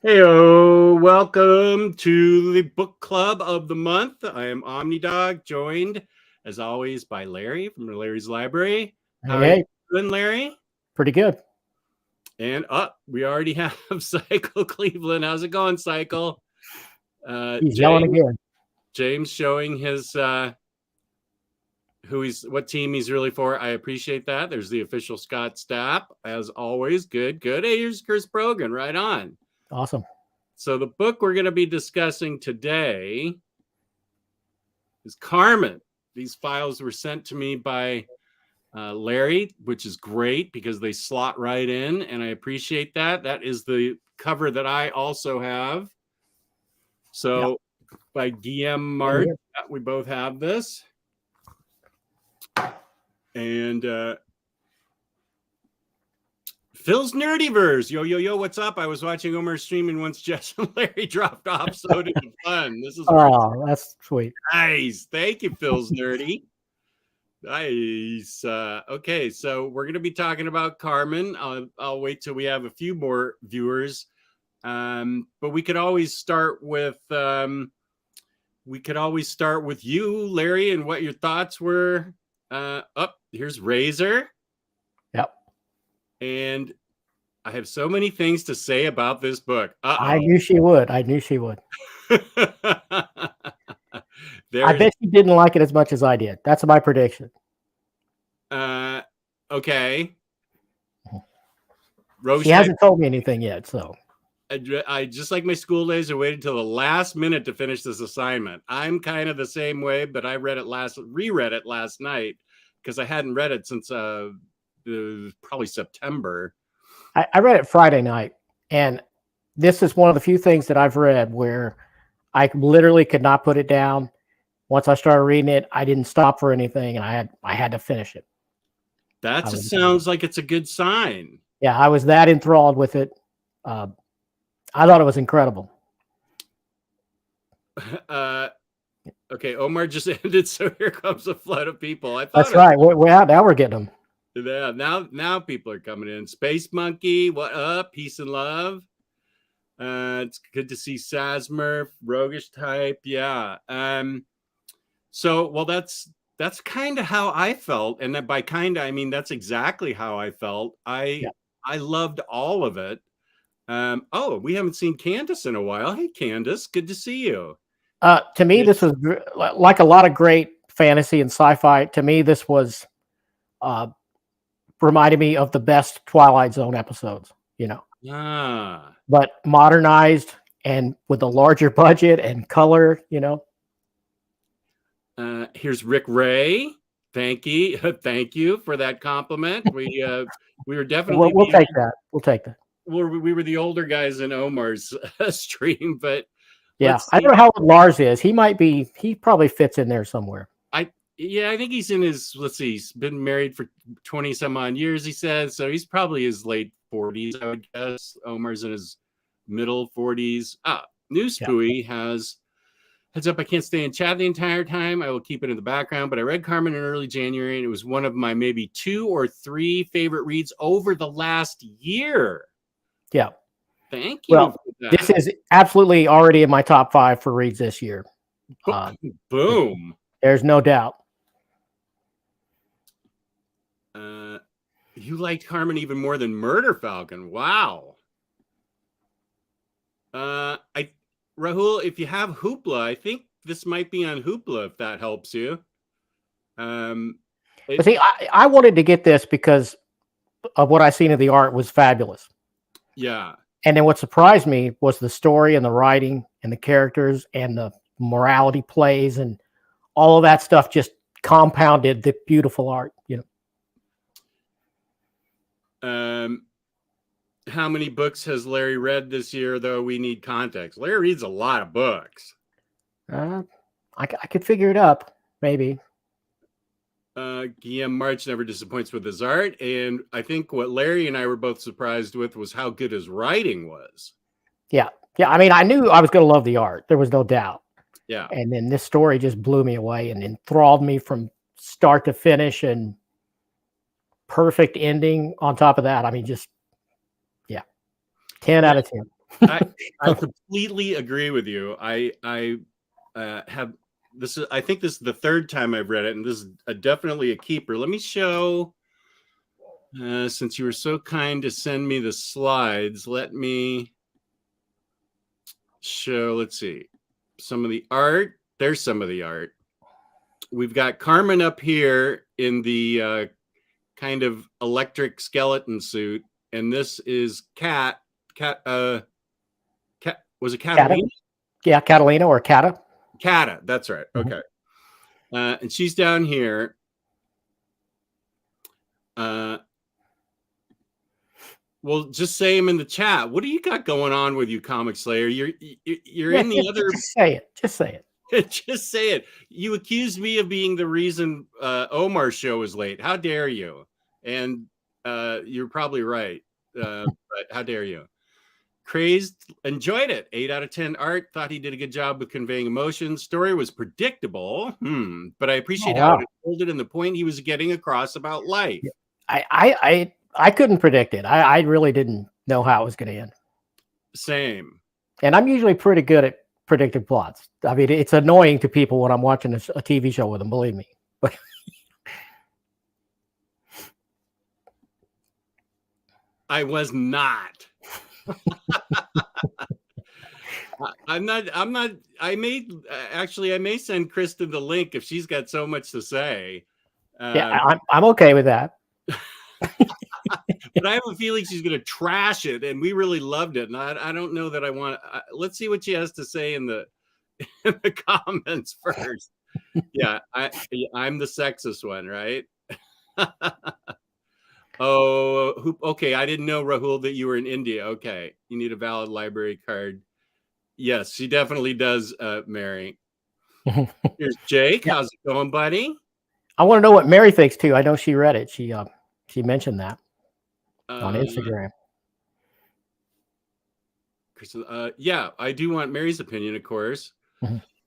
Heyo, welcome to the book club of the month. I am OmniDog, joined as always by Larry from Larry's Library. How are you Hey, doing, Larry? pretty good. And we already have Cycle Cleveland. How's it going, Cycle? He's yelling James, again. James showing his what team he's really for. I appreciate that. There's the official Scott Stapp, as always. Good. Hey, here's Chris Brogan. Right on. Awesome. So the book we're going to be discussing today is Karmen. These files were sent to me by Larry, which is great because they slot right in, and I appreciate that. That is the cover that I also have. So by Guillaume March, we both have this. And Phil's Nerdyverse. Yo, what's up? I was watching Omar's stream and once Jess and Larry dropped off, so did the fun. This is that's sweet. nice. Thank you, Phil's Nerdy. Nice. Okay, so we're going to be talking about Karmen. I'll wait till we have a few more viewers. But we could always start with you, Larry, and what your thoughts were. Here's Razor. Yep. And I have so many things to say about this book. I knew she would. I bet she didn't like it as much as I did. That's my prediction. Okay. She hasn't told me anything yet, so. I just like my school days. I waited till the last minute to finish this assignment. I'm kind of the same way, but I reread it last night because I hadn't read it since probably September. I read it Friday night, and this is one of the few things that I've read where I literally could not put it down. Once I started reading it, I didn't stop for anything, and I had to finish it. That sounds like it's a good sign. Yeah, I was that enthralled with it. I thought it was incredible. Okay, Omar just ended, so here comes a flood of people. That's right. Now we're getting them. Yeah, now people are coming in. Space Monkey, what up? Peace and love. It's good to see Sasmer, roguish type. Yeah. So, well, that's kind of how I felt, and that by kind of I mean that's exactly how I felt. I loved all of it. We haven't seen Candace in a while. Hey, Candace, good to see you. To me, this was like a lot of great fantasy and sci-fi. To me, this was reminded me of the best Twilight Zone episodes, but modernized and with a larger budget and color, Here's Rick Ray. Thank you for that compliment. We were definitely we'll take that. We were the older guys in Omar's stream, but yeah, I don't know how old Lars is. He probably fits in there somewhere. I think he's in his, he's been married for 20 some odd years, he says. So he's probably his late 40s, I would guess. Omar's in his middle 40s. New Spooey has heads up. I can't stay in chat the entire time. I will keep it in the background, but I read Karmen in early January, and it was one of my maybe 2 or 3 favorite reads over the last year. Yeah. Thank you. Well, this is absolutely already in my top 5 for reads this year. Boom. There's no doubt. You liked Karmen even more than Murder Falcon. Wow. Rahul, if you have Hoopla, I think this might be on Hoopla, if that helps you. But see, I wanted to get this because of what I seen of the art was fabulous. Yeah. And then what surprised me was the story and the writing and the characters and the morality plays and all of that stuff just compounded the beautiful art, How many books has Larry read this year, though? We need context. Larry reads a lot of books. I could figure it up, maybe. Guillaume March never disappoints with his art. And I think what Larry and I were both surprised with was how good his writing was. Yeah. I mean, I knew I was going to love the art. There was no doubt. Yeah. And then this story just blew me away and enthralled me from start to finish, and perfect ending on top of that. I mean, just, 10 out of 10. I completely agree with you. I have this is I think this is the third time I've read it, and this is definitely a keeper. Let me show. Since you were so kind to send me the slides, let me show. Let's see some of the art. There's some of the art. We've got Karmen up here in the kind of electric skeleton suit, and this is Cat. Was it Catalina? Yeah, Catalina or Cata. Cata, that's right. Okay. And she's down here. Well, just say him in the chat. What do you got going on with you, Comic Slayer? You're in the other. Just say it. Just say it. Just say it. You accused me of being the reason Omar's show was late. How dare you? And you're probably right. But how dare you? Crazed, enjoyed it. 8 out of 10 art. Thought he did a good job with conveying emotion. Story was predictable, but I appreciate how it unfolded and the point he was getting across about life. I couldn't predict it. I really didn't know how it was going to end. Same. And I'm usually pretty good at predicting plots. I mean, it's annoying to people when I'm watching a TV show with them, believe me. But I was not. I'm not. I may send Kristen the link if she's got so much to say. Yeah, I'm okay with that. But I have a feeling she's going to trash it, and we really loved it. And I don't know that I want. Let's see what she has to say in the comments first. Yeah, I'm the sexist one, right? Oh, okay. I didn't know, Rahul, that you were in India. Okay, you need a valid library card. Yes, she definitely does, Mary. Here's Jake. How's it going, buddy? I want to know what Mary thinks too. I know she read it. She mentioned that on Instagram. Yeah, I do want Mary's opinion, of course.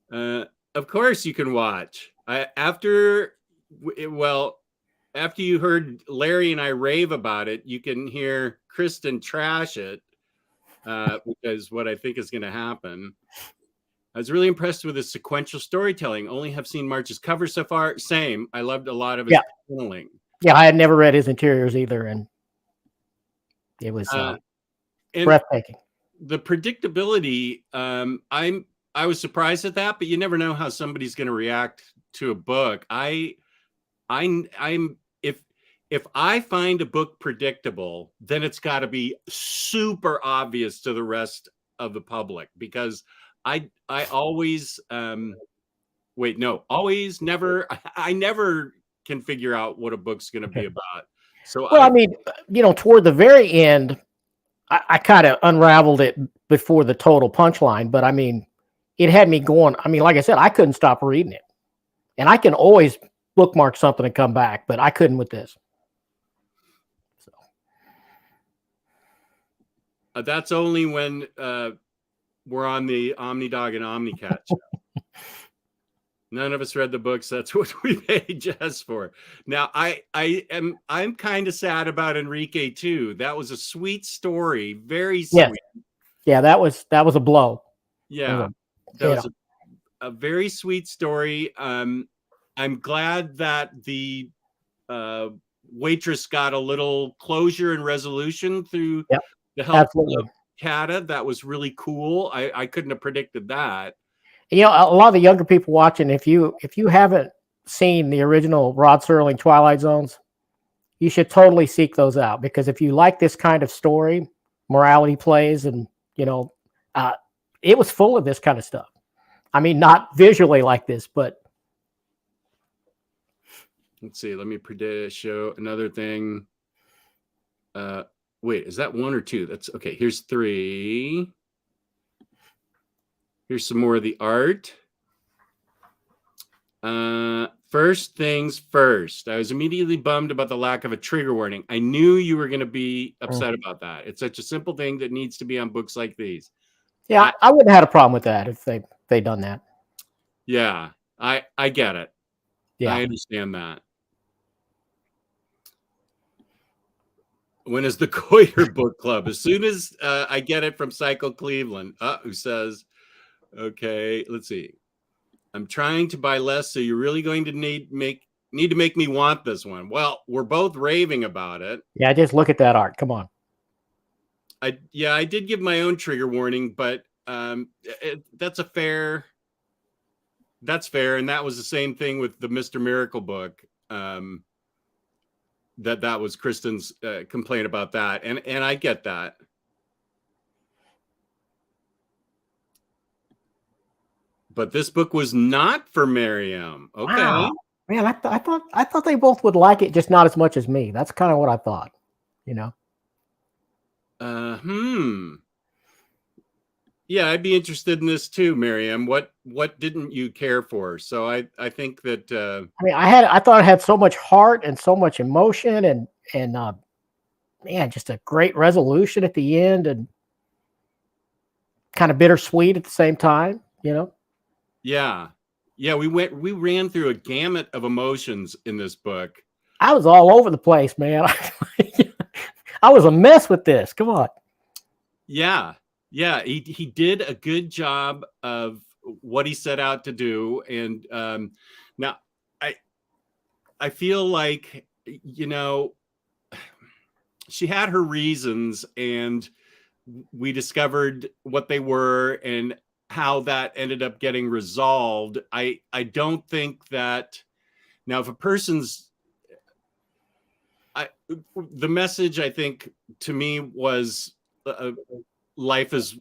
Of course, you can watch. After you heard Larry and I rave about it, you can hear Kristen trash it, because what I think is going to happen. I was really impressed with his sequential storytelling. Only have seen March's cover so far. Same. I loved a lot of his paneling. Yeah, I had never read his interiors either, and it was breathtaking. The predictability, I was surprised at that, but you never know how somebody's going to react to a book. If I find a book predictable, then it's got to be super obvious to the rest of the public, because I always never can figure out what a book's going to be about. So I mean, toward the very end, I kind of unraveled it before the total punchline, but I mean, it had me going. I mean, like I said, I couldn't stop reading it, and I can always bookmark something and come back, but I couldn't with this. So that's only when we're on the OmniDog and OmniCat show. None of us read the books. That's what we paid Jess for. Now, I'm kind of sad about Enrique too. That was a sweet story, very sweet. Yeah, that was a blow. Yeah, that was a very sweet story. I'm glad that the waitress got a little closure and resolution through the help of Cata. That was really cool. I couldn't have predicted that. A lot of the younger people watching, if you haven't seen the original Rod Serling Twilight Zones, you should totally seek those out, because if you like this kind of story, morality plays, and it was full of this kind of stuff. I mean, not visually like this, but let's see. Let me show another thing. Wait, is that 1 or 2? That's okay. Here's 3. Here's some more of the art. First things first. I was immediately bummed about the lack of a trigger warning. I knew you were going to be upset about that. It's such a simple thing that needs to be on books like these. Yeah, I wouldn't have had a problem with that if they done that. Yeah, I get it. Yeah, I understand that. When is the Coiter book club? As soon as I get it from Psycho Cleveland, who says, okay, let's see. I'm trying to buy less, so you're really going to need to make me want this one. Well, we're both raving about it. Yeah, just look at that art. Come on. I did give my own trigger warning, but that's fair. And that was the same thing with the Mr. Miracle book. That was Kristen's complaint about that, and I get that. But this book was not for Miriam. Okay, wow. Man, I thought they both would like it, just not as much as me. That's kind of what I thought. You know. Yeah, I'd be interested in this too, Miriam. What didn't you care for? So I think that I mean, I thought it had so much heart and so much emotion and man, just a great resolution at the end and kind of bittersweet at the same time, you know? Yeah. We ran through a gamut of emotions in this book. I was all over the place, man. I was a mess with this. Come on. Yeah, he did a good job of what he set out to do, and now I feel like, you know, she had her reasons, and we discovered what they were and how that ended up getting resolved. I don't think that now if a person's the message, I think, to me was life is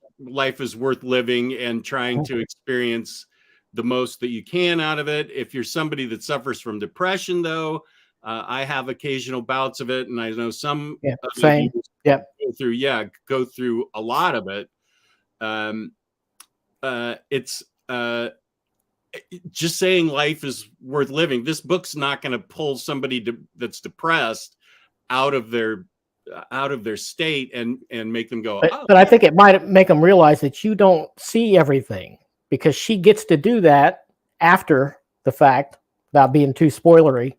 worth living and trying to experience the most that you can out of it. If you're somebody that suffers from depression, though, I have occasional bouts of it, and I know some same. Go through a lot of it. It's just saying life is worth living. This book's not going to pull somebody that's depressed out of their state and make them go. But I think it might make them realize that you don't see everything, because she gets to do that after the fact without being too spoilery.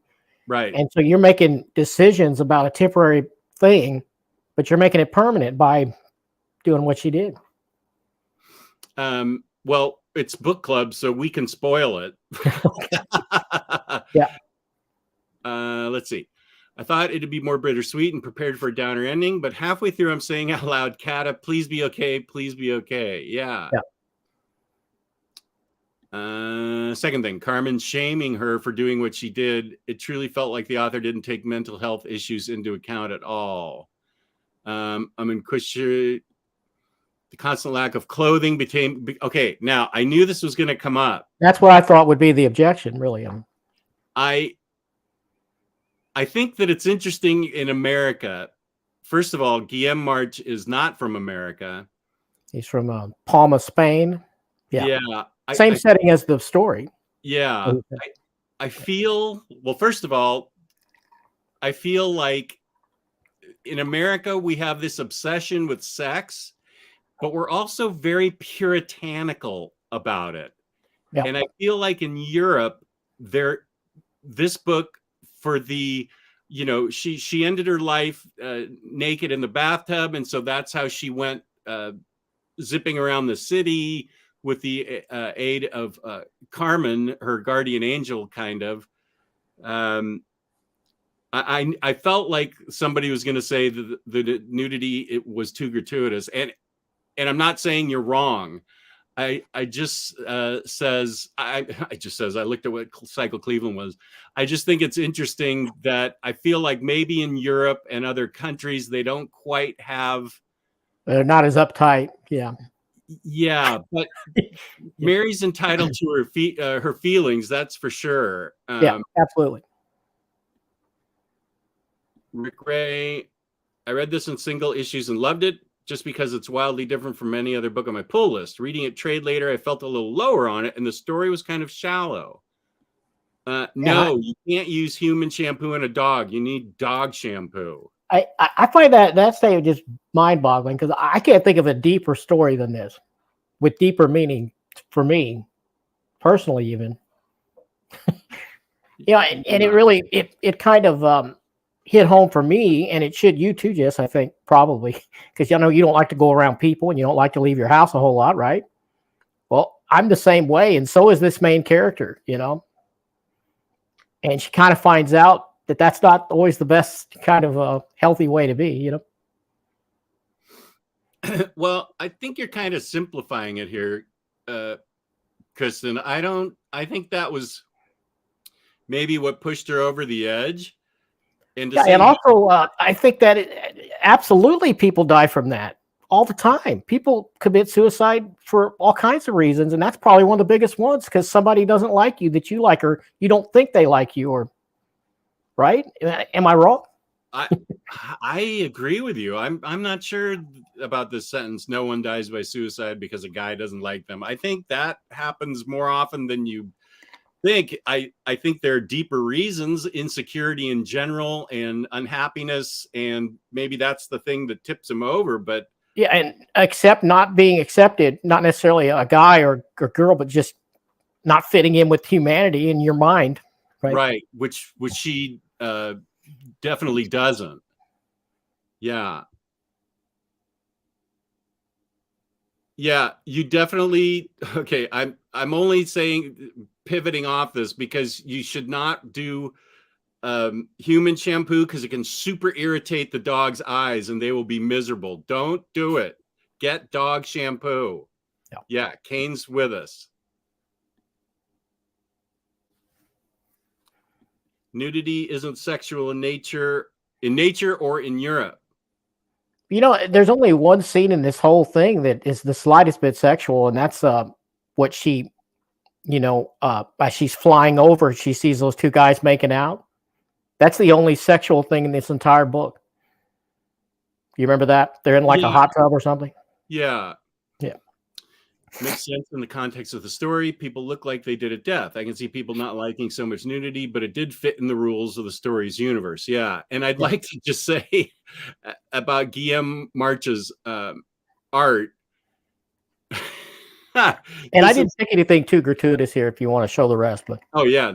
Right. And so you're making decisions about a temporary thing, but you're making it permanent by doing what she did. Well, it's book club, so we can spoil it. Yeah. Let's see. I thought it'd be more bittersweet and prepared for a downer ending, but halfway through, I'm saying out loud, Kata, please be okay. Please be okay. Yeah. Second thing, Karmen shaming her for doing what she did. It truly felt like the author didn't take mental health issues into account at all. I mean, the constant lack of clothing became okay. Now I knew this was going to come up. That's what I thought would be the objection, really. I think that it's interesting in America. First of all, Guillaume March is not from America. He's from Palma, Spain. Yeah. Same setting as the story. Yeah. I feel, well, first of all, I feel like in America, we have this obsession with sex, but we're also very puritanical about it. Yeah. And I feel like in Europe, this book, for the, you know, she ended her life naked in the bathtub, and so that's how she went zipping around the city with the aid of Karmen, her guardian angel, kind of. I felt like somebody was going to say that the nudity, it was too gratuitous, and I'm not saying you're wrong. I just says I looked at what Psycho Cleveland was. I just think it's interesting that I feel like maybe in Europe and other countries they don't quite have. They're not as uptight. Yeah. Yeah, but Mary's entitled to her feelings. That's for sure. Yeah, absolutely. Rick Ray, I read this in single issues and loved it, just because it's wildly different from any other book on my pull list. Reading it trade later, I felt a little lower on it, and the story was kind of shallow. No, you can't use human shampoo in a dog. You need dog shampoo. I find that statement just mind-boggling, because I can't think of a deeper story than this, with deeper meaning for me, personally, even. And it really, it kind of, hit home for me, and it should you too, Jess. I think probably because you know you don't like to go around people, and you don't like to leave your house a whole lot, right? Well, I'm the same way, and so is this main character, you know. And she kind of finds out that that's not always the best kind of healthy way to be, you know. Well, I think you're kind of simplifying it here, Kristen. I think that was maybe what pushed her over the edge. And to Yeah, say, and also I think that absolutely people die from that all the time. People commit suicide for all kinds of reasons, and that's probably one of the biggest ones because somebody doesn't like you that you like, or you don't think they like you, or right? Am I wrong? I agree with you. I'm not sure about this sentence. No one dies by suicide because a guy doesn't like them. I think that happens more often than you think. I think there are deeper reasons, insecurity in general and unhappiness, and maybe that's the thing that tips him over. But Yeah, and accept not being accepted, not necessarily a guy or girl, but just not fitting in with humanity in your mind, right? right, which she definitely doesn't. Yeah. Yeah, you definitely okay. I'm only saying pivoting off this because you should not do human shampoo because it can super irritate the dog's eyes and they will be miserable. Don't do it. Get dog shampoo. Yeah. Yeah, Kane's with us. Nudity isn't sexual in nature or in Europe. You know, there's only one scene in this whole thing that is the slightest bit sexual, and that's what she, you know, as she's flying over, she sees those two guys making out. That's the only sexual thing in this entire book. You remember that? They're in like a Yeah, hot tub or something. yeah. Yeah. Makes sense in the context of the story. People look like they did at death. I can see people not liking so much nudity, but it did fit in the rules of the story's universe. Yeah. And I'd like to just say about Guillaume March's art. And I didn't think anything too gratuitous here if you want to show the rest, but oh yeah.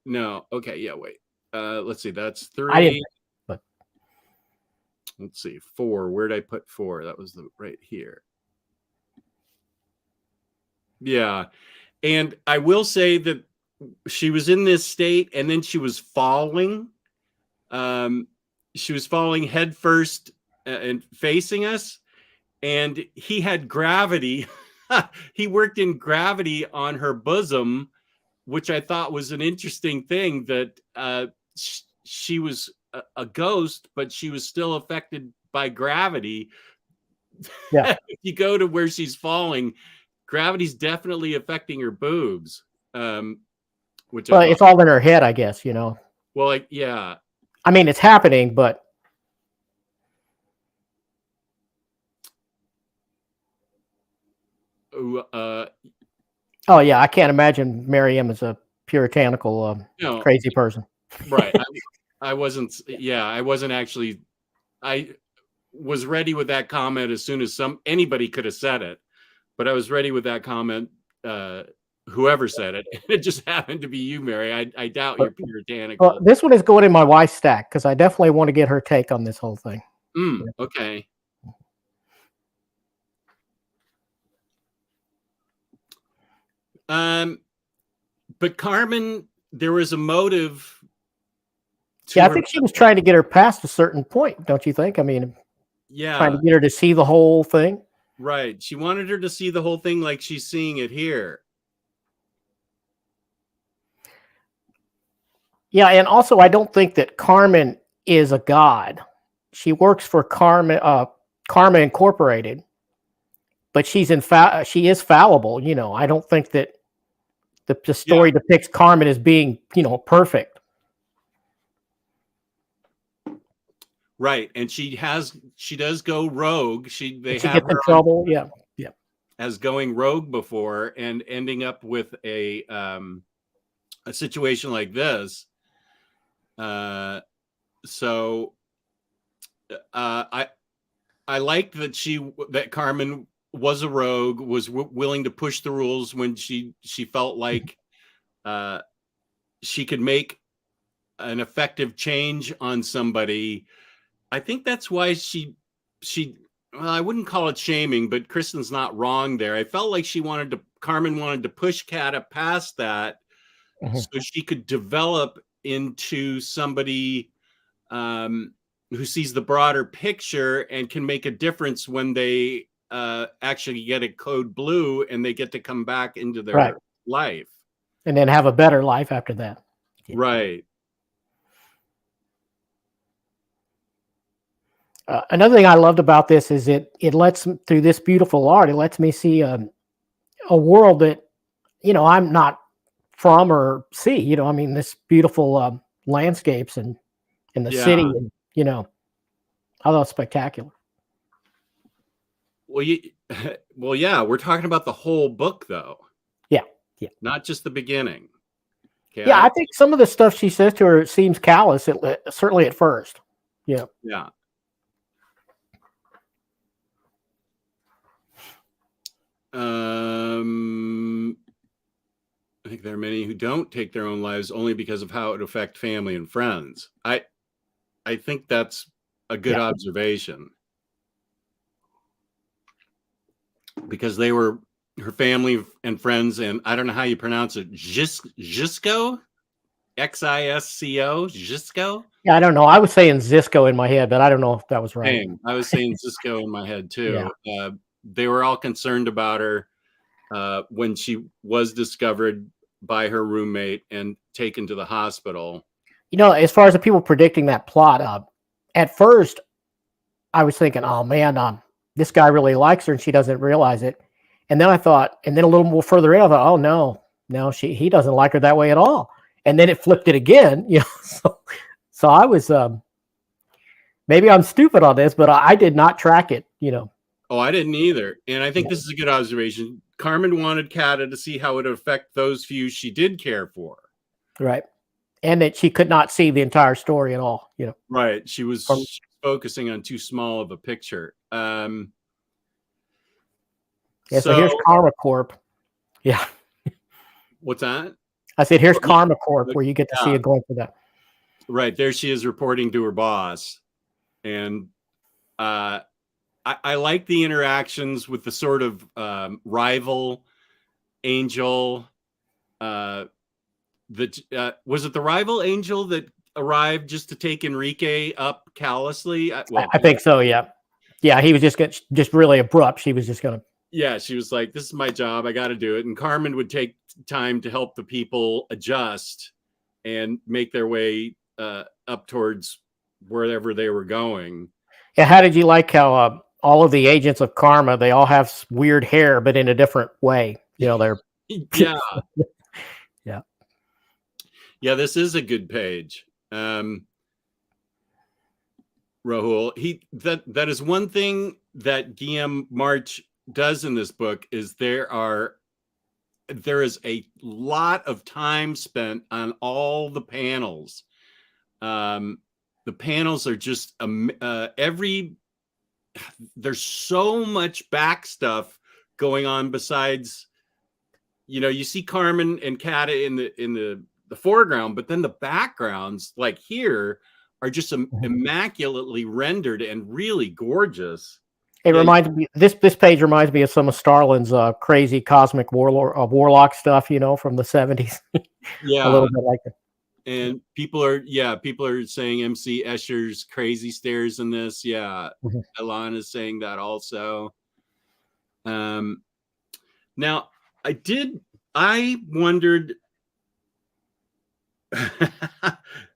No. Okay, yeah, wait. Let's see. That's 3. I didn't, but let's see. 4. Where'd I put 4? That was the right here. Yeah. And I will say that she was in this state and then she was falling. She was falling head first and facing us. And he had gravity. He worked in gravity on her bosom, which I thought was an interesting thing that she was a ghost, but she was still affected by gravity. yeah. If you go to where she's falling, gravity's definitely affecting her boobs. Which But it's all in her head, I guess, you know. well, like, yeah. I mean, it's happening, but Uh, oh yeah, I can't imagine Miriam as a puritanical, no, crazy person. right. I wasn't. Yeah, I wasn't actually. I was ready with that comment as soon as anybody could have said it, but I was ready with that comment. Whoever said it, it just happened to be you, Mary. I doubt you're puritanical. Well, this one is going in my wife's stack because I definitely want to get her take on this whole thing. Okay. But Karmen, there was a motive. Yeah, I think she was trying to get her past a certain point, don't you think? I mean, yeah, trying to get her to see the whole thing. Right. She wanted her to see the whole thing like she's seeing it here. Yeah, and also I don't think that Karmen is a god. She works for Karma Incorporated, but she is fallible. You know, I don't think that the story depicts Karmen as being, you know, perfect. Right, and she does go rogue. They she have gets in her trouble. Yeah, yeah. As going rogue before and ending up with a situation like this. So I liked that Karmen was a rogue, was willing to push the rules when she felt like she could make an effective change on somebody. I think that's why she well, I wouldn't call it shaming, but Kristen's not wrong there. I felt like Karmen wanted to push Kata past that so she could develop into somebody who sees the broader picture and can make a difference when they actually get a code blue and they get to come back into their life. And then have a better life after that. Yeah. Right. Another thing I loved about this is it lets, through this beautiful art, it lets me see a world that, I'm not from or see, I mean, this beautiful landscapes and the city, and, I thought it was spectacular. Well, yeah, we're talking about the whole book, though. Yeah. Not just the beginning. Okay? Yeah, I think some of the stuff she says to her seems callous, certainly at first. Yeah. Yeah. I think there are many who don't take their own lives only because of how it affects family and friends. I think that's a good observation, because they were her family and friends, and I don't know how you pronounce it, Xisco, Xisco, Xisco. Yeah, I don't know. I was saying Zisco in my head, but I don't know if that was right. Same. I was saying Xisco in my head too. Yeah. They were all concerned about her when she was discovered by her roommate and taken to the hospital. As far as the people predicting that plot, at first I was thinking, oh man, this guy really likes her and she doesn't realize it. And then I thought, and then a little more further in, I thought, oh no, he doesn't like her that way at all. And then it flipped it again, so I was, maybe I'm stupid on this, but I did not track it, Oh, I didn't either. And I think this is a good observation. Karmen wanted Kata to see how it would affect those few she did care for. Right. And that she could not see the entire story at all, Right. She was focusing on too small of a picture. So here's Karma Corp. Yeah. What's that? I said, here's Karma Corp, where you get to see it going for that. Right. There she is reporting to her boss. And I like the interactions with the sort of rival angel. Was it the rival angel that arrived just to take Enrique up callously? I think so. Yeah. He was just really abrupt. She was just going to. Yeah, she was like, "This is my job. I got to do it." And Karmen would take time to help the people adjust and make their way up towards wherever they were going. Yeah. How did you like how all of the agents of Karma, they all have weird hair, but in a different way? They're yeah. Yeah, this is a good page. Rahul, that is one thing that Guillaume March does in this book, is there is a lot of time spent on all the panels. The panels are just there's so much back stuff going on besides, you see Karmen and Kata in the foreground, but then the backgrounds, like here, are just immaculately rendered and really gorgeous. It reminds me, this page reminds me of some of Starlin's crazy cosmic warlock stuff, from the 70s. Yeah, a little bit like it. And people are saying MC Escher's crazy stairs in this. Yeah, Elan is saying that also. Now I wondered.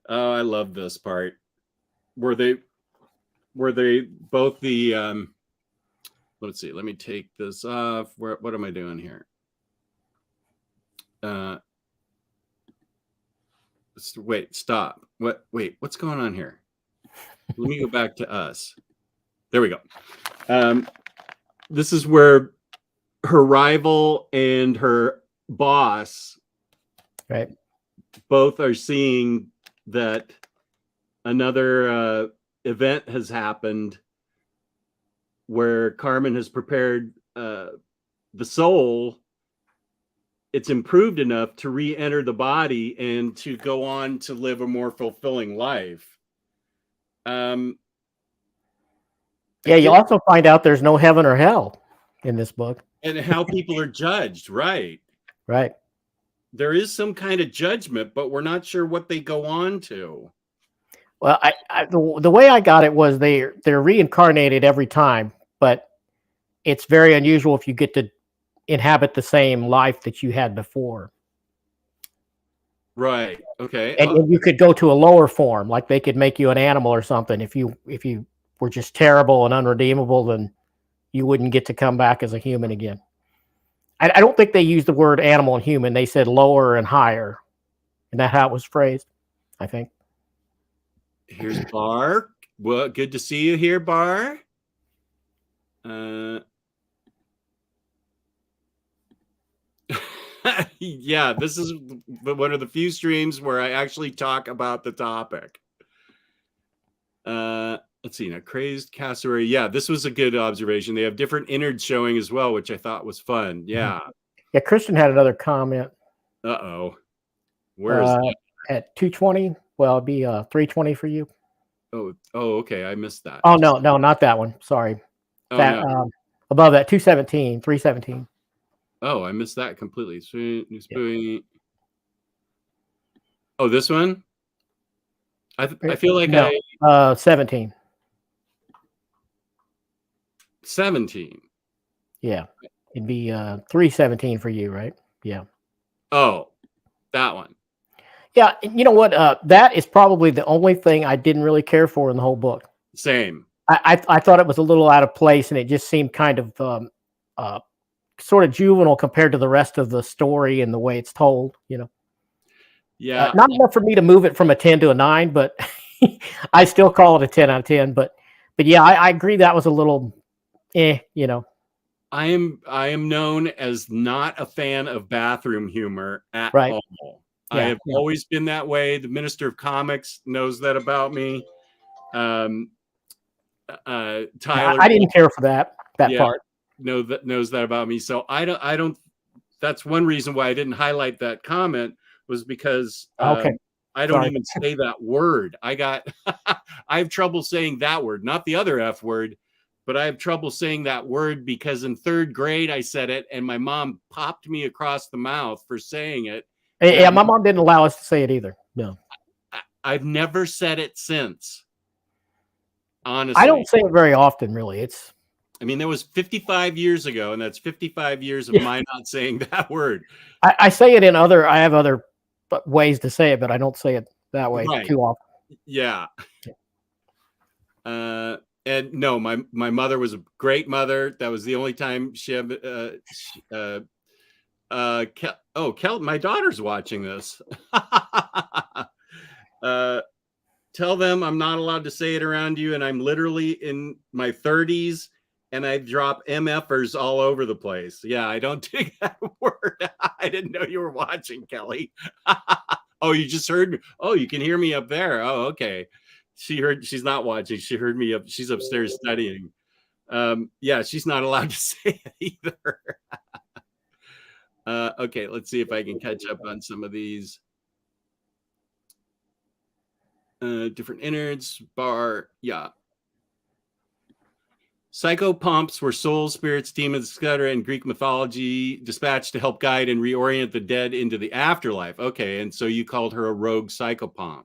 Oh, I love this part. Were they both the let's see, let me take this off. What am I doing here? Wait, stop. Wait, what's going on here? Let me go back to us. There we go. This is where her rival and her boss, right, both are seeing that another event has happened where Karmen has prepared the soul it's improved enough to re-enter the body and to go on to live a more fulfilling life. Yeah, you also find out there's no heaven or hell in this book. And how people are judged, right? Right. There is some kind of judgment, but we're not sure what they go on to. Well, the way I got it was they're reincarnated every time, but it's very unusual if you get to inhabit the same life that you had before. Right. Okay. And you could go to a lower form, like they could make you an animal or something. If you were just terrible and unredeemable, then you wouldn't get to come back as a human again. I don't think they used the word animal and human. They said lower and higher. And that's how it was phrased, I think. Here's Bar. Well, good to see you here, Bar. Yeah, this is one of the few streams where I actually talk about the topic. Let's see now. Crazed Cassowary. Yeah, this was a good observation. They have different innards showing as well, which I thought was fun. Yeah. Yeah, Christian had another comment. Uh-oh. Where is that? At 220. Well, it'd be 320 for you. Oh, okay. I missed that. Oh, no, not that one. Sorry. That no. Above that, 217, 317. Oh, I missed that completely. Yeah. Oh, this one? I feel like no, 17. 17. Yeah. It'd be 317 for you, right? Yeah. Oh, that one. Yeah, you know what? That is probably the only thing I didn't really care for in the whole book. Same. I thought it was a little out of place, and it just seemed kind of sort of juvenile compared to the rest of the story and the way it's told. Yeah. Not enough for me to move it from a 10 to a 9, but I still call it a 10 out of 10. But yeah, I agree that was a little, I am known as not a fan of bathroom humor at all. Yeah, I have always been that way. The Minister of Comics knows that about me. Tyler, I didn't care for that part. knows that about me. So I don't. That's one reason why I didn't highlight that comment, was because I don't even say that word. I have trouble saying that word, not the other F word, but I have trouble saying that word because in 3rd grade I said it and my mom popped me across the mouth for saying it. Yeah, my mom didn't allow us to say it either. No. I've never said it since. Honestly. I don't say it very often, really. I mean, that was 55 years ago, and that's 55 years of my not saying that word. I say it I have other ways to say it, but I don't say it that way too often. Yeah. And no, my mother was a great mother. That was the only time she ever, my daughter's watching this. Tell them I'm not allowed to say it around you, and I'm literally in my 30s, and I drop MFers all over the place. Yeah, I don't take that word. I didn't know you were watching, Kelly. Oh, you just heard me. Oh, you can hear me up there. Oh, okay. She's not watching. She heard me up. She's upstairs studying. Yeah, she's not allowed to say it either. Okay, let's see if I can catch up on some of these. Different innards, bar, yeah. Psychopomps were souls, spirits, demons, etc. in Greek mythology, dispatched to help guide and reorient the dead into the afterlife. Okay, and so you called her a rogue psychopomp.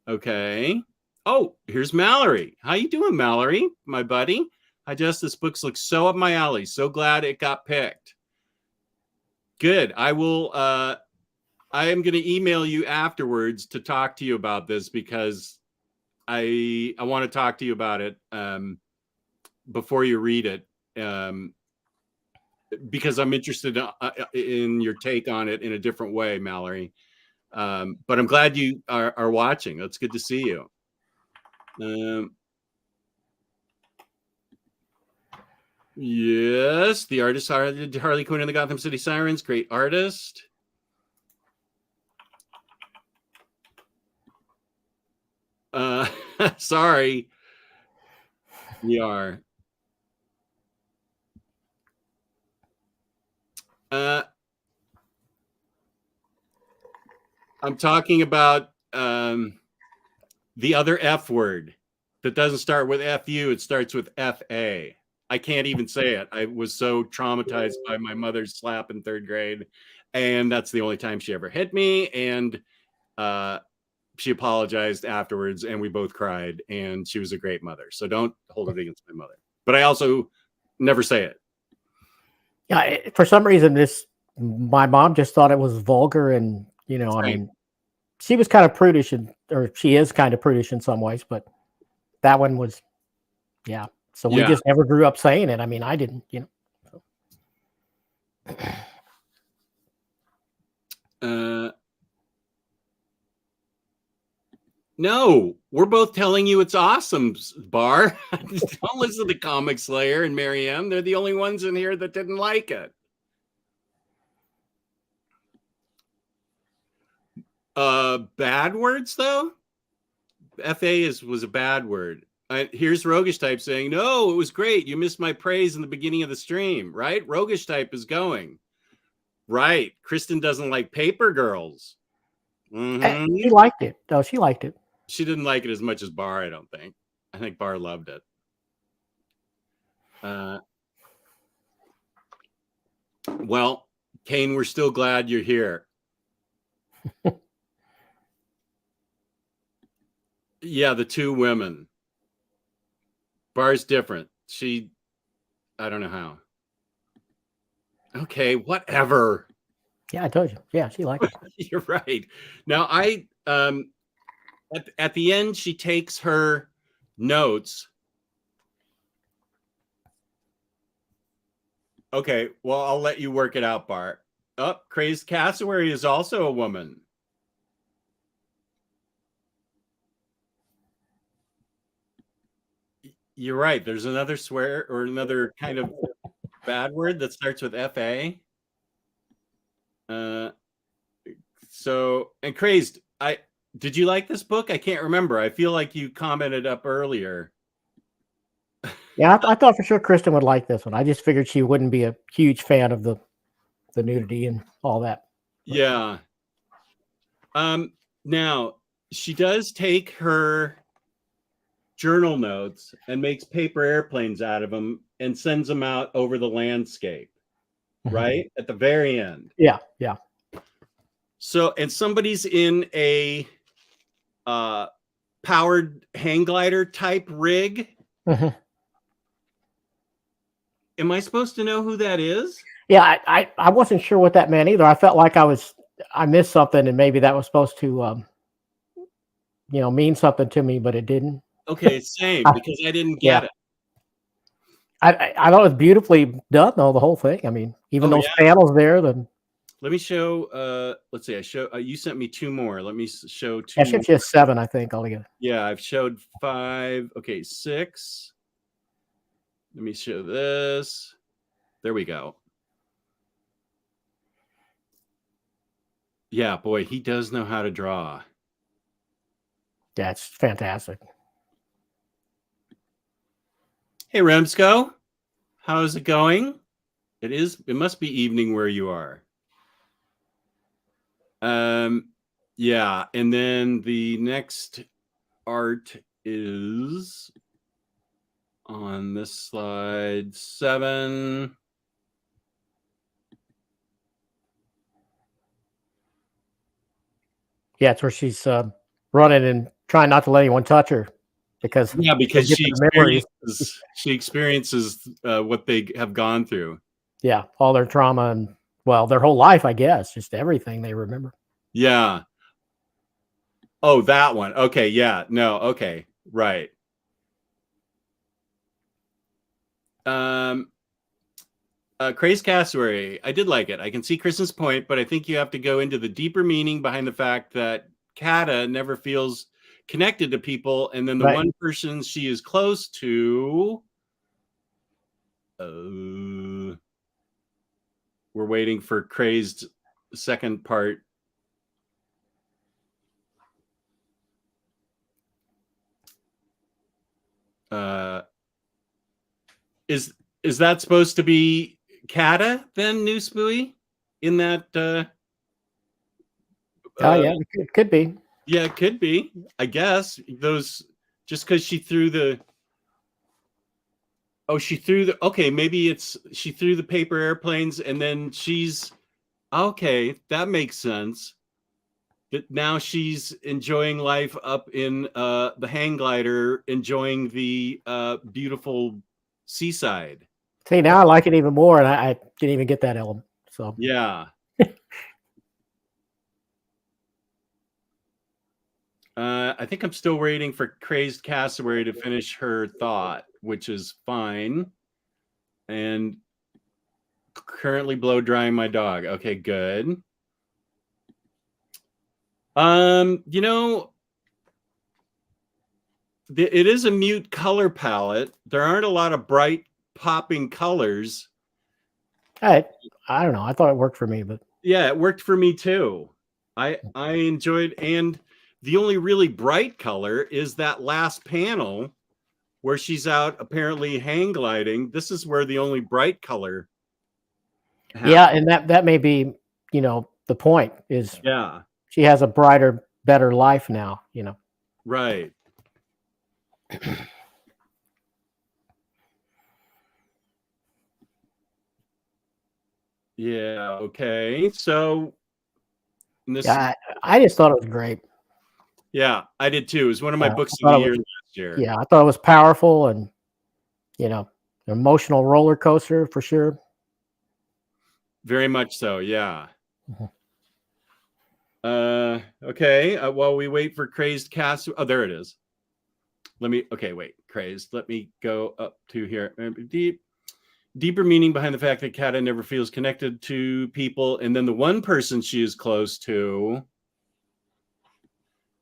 Okay. Oh, here's Mallory. How you doing, Mallory, my buddy? This book looks so up my alley. So glad it got picked. Good. I will. I am going to email you afterwards to talk to you about this because I want to talk to you about it before you read it because I'm interested in your take on it in a different way, Mallory. But I'm glad you are watching. It's good to see you. Yes, the artist Harley Quinn and the Gotham City Sirens, great artist. Sorry. We are. I'm talking about the other F word that doesn't start with FU. It starts with FA. I can't even say it. I was so traumatized by my mother's slap in 3rd grade. And that's the only time she ever hit me. And she apologized afterwards and we both cried. And she was a great mother. So don't hold it against my mother. But I also never say it. Yeah, for some reason, my mom just thought it was vulgar, and I mean, she was kind of prudish, or she is kind of prudish in some ways, but that one was, yeah. So we just never grew up saying it. I mean, I didn't, No, we're both telling you it's awesome, Bar. Don't listen to Comic Slayer and Marianne. They're the only ones in here that didn't like it. Bad words, though? FA was a bad word. Here's Roguish Type saying, no, it was great. You missed my praise in the beginning of the stream, right? Roguish Type is going. Right. Kristen doesn't like paper girls. Mm-hmm. She liked it. No, she liked it. She didn't like it as much as Bar, I don't think. I think Bar loved it. Well, Kane, we're still glad you're here. Yeah, the 2 women. Bar's different. I don't know how. Okay, whatever. Yeah, I told you. Yeah, she liked it. You're right. Now, at the end, she takes her notes. Okay, well, I'll let you work it out, Bart. Oh, Crazed Cassowary is also a woman. You're right. There's another swear or another kind of bad word that starts with FA. And Crazed, did you like this book? I can't remember. I feel like you commented up earlier. Yeah, I thought for sure Kristen would like this one. I just figured she wouldn't be a huge fan of the nudity and all that. Yeah. Now she does take her journal notes and makes paper airplanes out of them and sends them out over the landscape, right? At the very end. Yeah, yeah. So, and somebody's in a powered hang glider type rig. Am I supposed to know who that is? Yeah, I wasn't sure what that meant either. I felt like I missed something, and maybe that was supposed to mean something to me, but it didn't. Okay, same, because I didn't get it. I thought it was beautifully done, though, the whole thing. I mean, even those panels there. Let me show. Let's see. You sent me 2 more. Let me show 2. I should just 7, I think, altogether. Yeah, I've showed 5. Okay, 6. Let me show this. There we go. Yeah, boy, he does know how to draw. That's fantastic. Hey, Remsco, how's it going? It must be evening where you are. Yeah, and then the next art is on this slide 7. Yeah, it's where she's running and trying not to let anyone touch her because she experiences what they have gone through. Yeah, all their trauma and their whole life, I guess, just everything they remember. Yeah. Oh, that one. Okay. Yeah. No. Okay. Right. Crazed Cassowary. I did like it. I can see Kristen's point, but I think you have to go into the deeper meaning behind the fact that Kata never feels connected to people, and then the one person she is close to. We're waiting for Crazed second part. Is that supposed to be Kata then, New Spooey, in that Oh yeah, it could be. Yeah, it could be. I guess those just because she threw the. Oh, she threw the. Okay, maybe it's she threw the paper airplanes, and then she's okay. That makes sense. But now she's enjoying life up in the hang glider, enjoying the beautiful seaside. See, now I like it even more, and I didn't even get that element. So Yeah. I think I'm still waiting for Crazed Cassowary to finish her thought, which is fine. And currently blow drying my dog. Okay, good. You know, it is a mute color palette. There aren't a lot of bright popping colors. I don't know. I thought it worked for me, but yeah, it worked for me too. I enjoyed, and the only really bright color is that last panel where she's out apparently hang gliding. This is where the only bright color happens. Yeah, and that may be, the point is she has a brighter, better life now, Right. Yeah, okay. So this, I just thought it was great. Yeah, I did too. It was one of my books of the year last year. Yeah, I thought it was powerful and an emotional roller coaster for sure. Very much so, yeah. Okay. While we wait for Crazed Cast. Oh, there it is. Crazed. Let me go up to here. Deeper meaning behind the fact that Kata never feels connected to people, and then the one person she is close to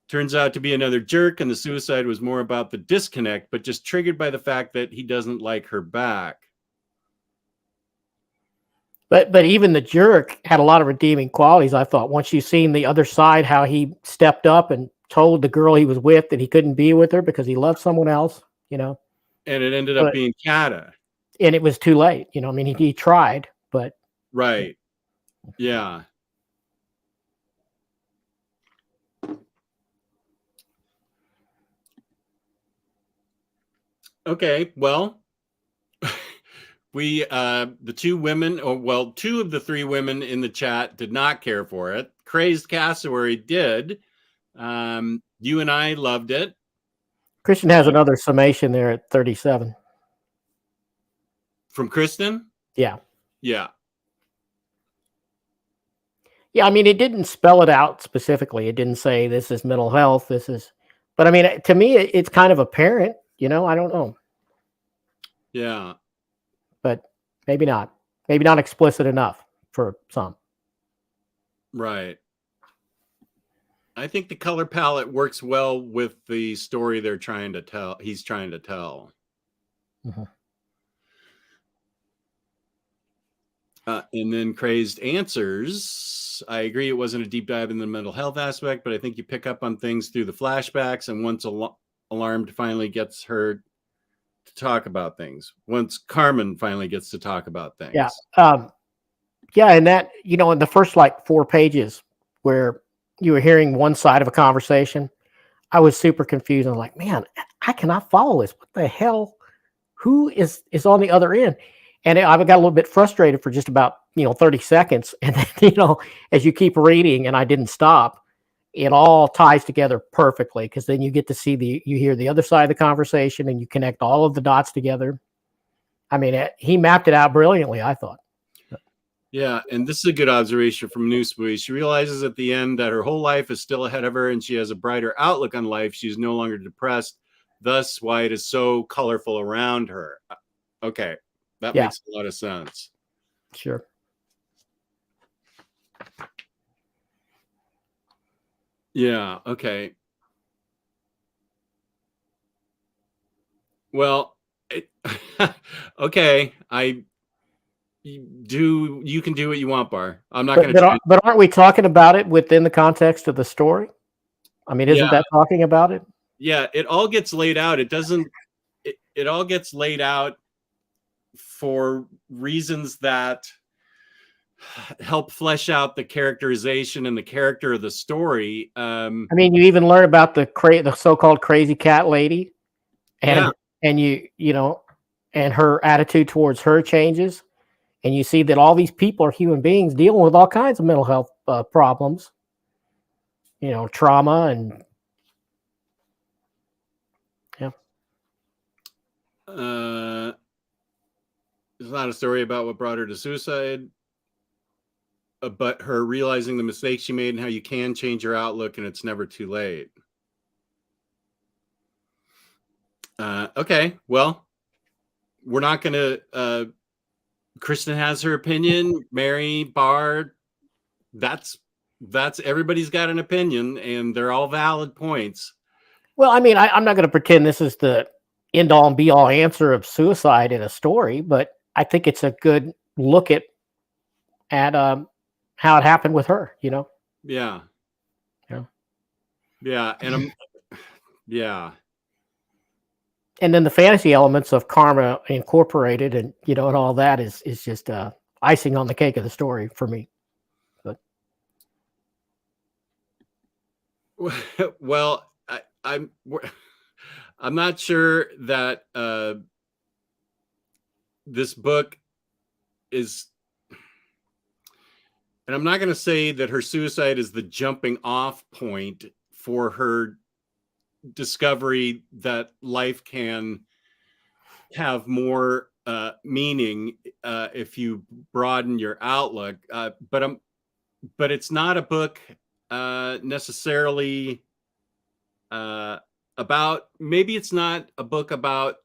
turns out to be another jerk, and the suicide was more about the disconnect, but just triggered by the fact that he doesn't like her back. But even the jerk had a lot of redeeming qualities, I thought. Once you've seen the other side, how he stepped up and told the girl he was with that he couldn't be with her because he loved someone else, And it ended up being Kata. And it was too late. I mean, he tried, but. Right. Yeah. Okay, well, the two women, two of the three women in the chat did not care for it. Crazed Cassowary did. You and I loved it. Christian has another summation there at 37. From Kristen? Yeah. Yeah. Yeah, I mean, it didn't spell it out specifically. It didn't say this is mental health, but I mean, to me, it's kind of apparent, I don't know. Yeah. But maybe not explicit enough for some. Right. I think the color palette works well with the story they're trying to tell. He's trying to tell. Mm-hmm. And then Crazed answers. I agree it wasn't a deep dive in the mental health aspect, but I think you pick up on things through the flashbacks, and once Alarmed finally gets her to talk about things. Once Karmen finally gets to talk about things. Yeah. Yeah, and that, in the first 4 pages where you were hearing one side of a conversation, I was super confused. I was like, man, I cannot follow this. What the hell? Who is on the other end? And I got a little bit frustrated for just about, 30 seconds. And then, as you keep reading, and I didn't stop, it all ties together perfectly, because then you get to see you hear the other side of the conversation, and you connect all of the dots together. I mean, he mapped it out brilliantly, I thought. Yeah, and this is a good observation from Newsbury. She realizes at the end that her whole life is still ahead of her, and she has a brighter outlook on life. She's no longer depressed, thus why it is so colorful around her. Okay, that makes a lot of sense. Sure. Yeah, okay. Well, okay, you can do what you want, Bar. I'm not going to. But aren't we talking about it within the context of the story? I mean, isn't that talking about it? Yeah, it all gets laid out. It doesn't. It all gets laid out for reasons that help flesh out the characterization and the character of the story. I mean, you even learn about the so-called crazy cat lady, and Yeah. and you know, and her attitude towards her changes, and you see that all these people are human beings dealing with all kinds of mental health problems, trauma, and yeah. It's not a story about what brought her to suicide, but her realizing the mistakes she made and how you can change your outlook and it's never too late. Okay, well, we're not going to. Kristen has her opinion. Mary, Bard, that's everybody's got an opinion, and they're all valid points. Well, I mean, I'm not going to pretend this is the end all and be all answer of suicide in a story, but I think it's a good look at how it happened with her. Yeah. Yeah, and yeah. And then the fantasy elements of Karma Incorporated, and and all that is just icing on the cake of the story for me. But well, I'm not sure that this book is, and I'm not going to say that her suicide is the jumping off point for her discovery that life can have more meaning if you broaden your outlook. But it's not a book necessarily about. Maybe it's not a book about.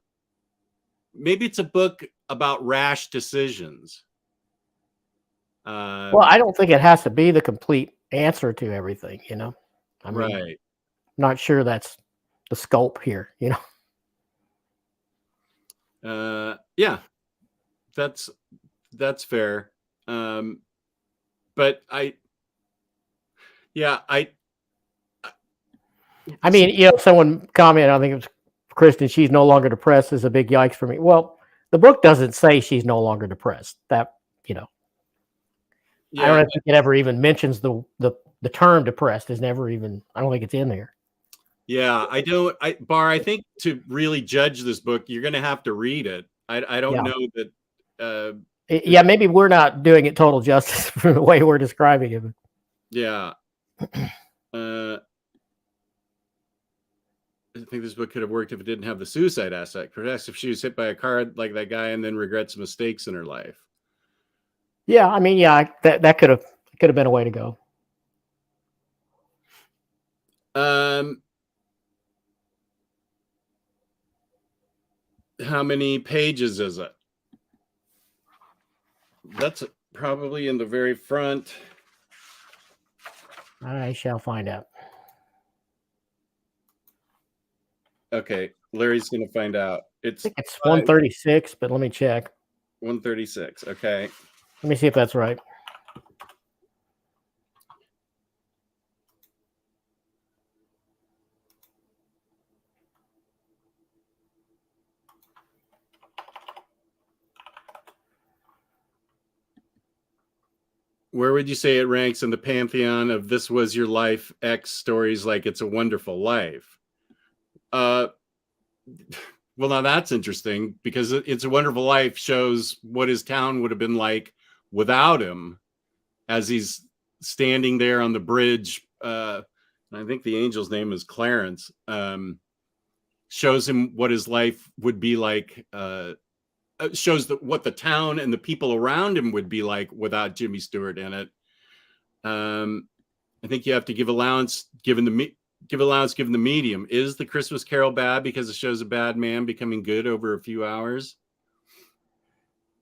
Maybe it's a book about rash decisions. Well, I don't think it has to be the complete answer to everything. I mean, right. Not sure that's the scope here. Yeah, that's fair. But I mean, someone commented, I think it was Kristen, she's no longer depressed, is a big yikes for me. Well, the book doesn't say she's no longer depressed. That, I don't think it ever even mentions the term depressed is never even, I don't think it's in there. Yeah, I think to really judge this book, you're going to have to read it. I don't know that. Yeah, maybe we're not doing it total justice for the way we're describing it. Yeah. I think this book could have worked if it didn't have the suicide aspect. Perhaps if she was hit by a car like that guy and then regrets mistakes in her life. Yeah, I mean, that could have been a way to go. How many pages is it? That's probably in the very front. I shall find out. Okay, Larry's going to find out. I think it's 136, but let me check. 136. Okay. Let me see if that's right. Where would you say it ranks in the pantheon of This Was Your Life X stories like It's a Wonderful Life? Well, now that's interesting because It's a Wonderful Life shows what his town would have been like without him as he's standing there on the bridge. I think the angel's name is Clarence. Shows him what his life would be like. Shows what the town and the people around him would be like without Jimmy Stewart in it. I think you have to give allowance given the medium. Is The Christmas Carol bad because it shows a bad man becoming good over a few hours?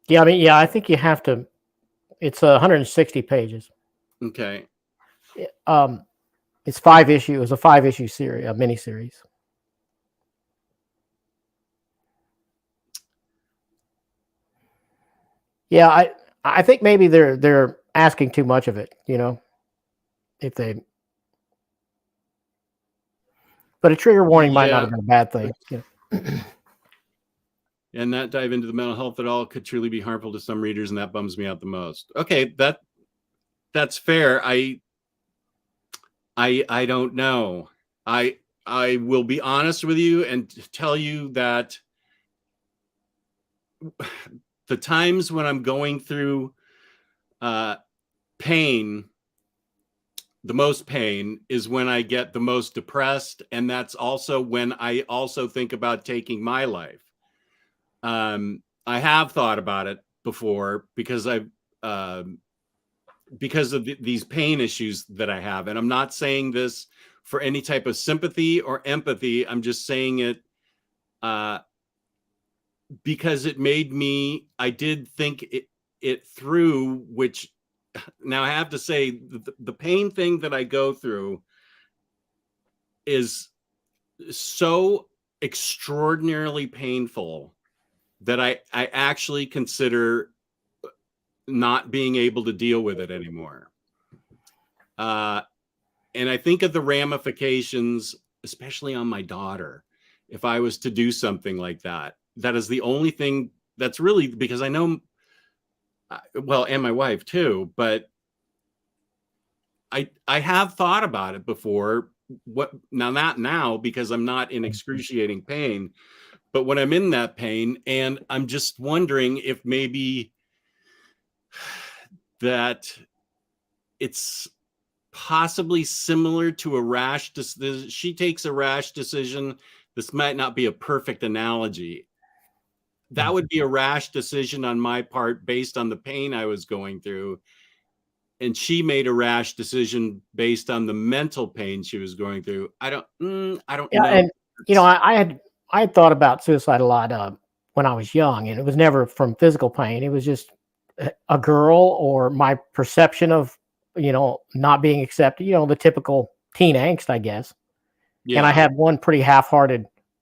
Yeah, I mean, I think you have to. It's 160 pages. Okay. It's 5 issue. It was a 5-issue series, a mini series. Yeah, I think maybe they're asking too much of it, if they. But a trigger warning might not have been a bad thing. and not dive into the mental health at all could truly be harmful to some readers, and that bums me out the most. Okay, that's fair. I don't know. I will be honest with you and tell you that the times when I'm going through pain, the most pain is when I get the most depressed, and that's also when I also think about taking my life. I have thought about it before because because of these pain issues that I have, and I'm not saying this for any type of sympathy or empathy. I'm just saying it because it made me. I did think it through, which now I have to say the pain thing that I go through is so extraordinarily painful that I actually consider not being able to deal with it anymore. And I think of the ramifications, especially on my daughter, if I was to do something like that. That is the only thing that's really, because I know, well, and my wife too, but I have thought about it before. What now? Not now, because I'm not in excruciating pain, but when I'm in that pain, and I'm just wondering if maybe that it's possibly similar to a rash. She takes a rash decision. This might not be a perfect analogy. That would be a rash decision on my part based on the pain I was going through. And she made a rash decision based on the mental pain she was going through. I don't know. And I had thought about suicide a lot when I was young, and it was never from physical pain. It was just a girl or my perception of, not being accepted, the typical teen angst, I guess. Yeah. And I had one pretty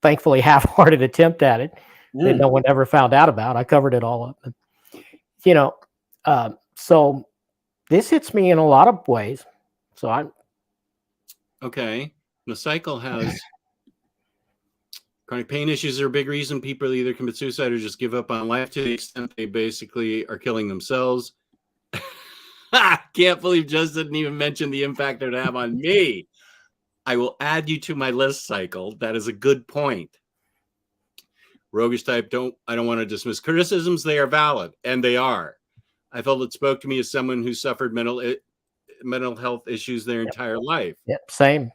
thankfully half-hearted attempt at it that no one ever found out about. I covered it all up. So this hits me in a lot of ways. So I'm okay. The cycle has chronic pain issues are a big reason people either commit suicide or just give up on life to the extent they basically are killing themselves. Can't believe Just didn't even mention the impact it would have on me. I will add you to my list, Cycle. That is a good point. Roguish type, I don't want to dismiss criticisms. They are valid, and they are. I felt it spoke to me as someone who suffered mental health issues their entire life. Yep, same.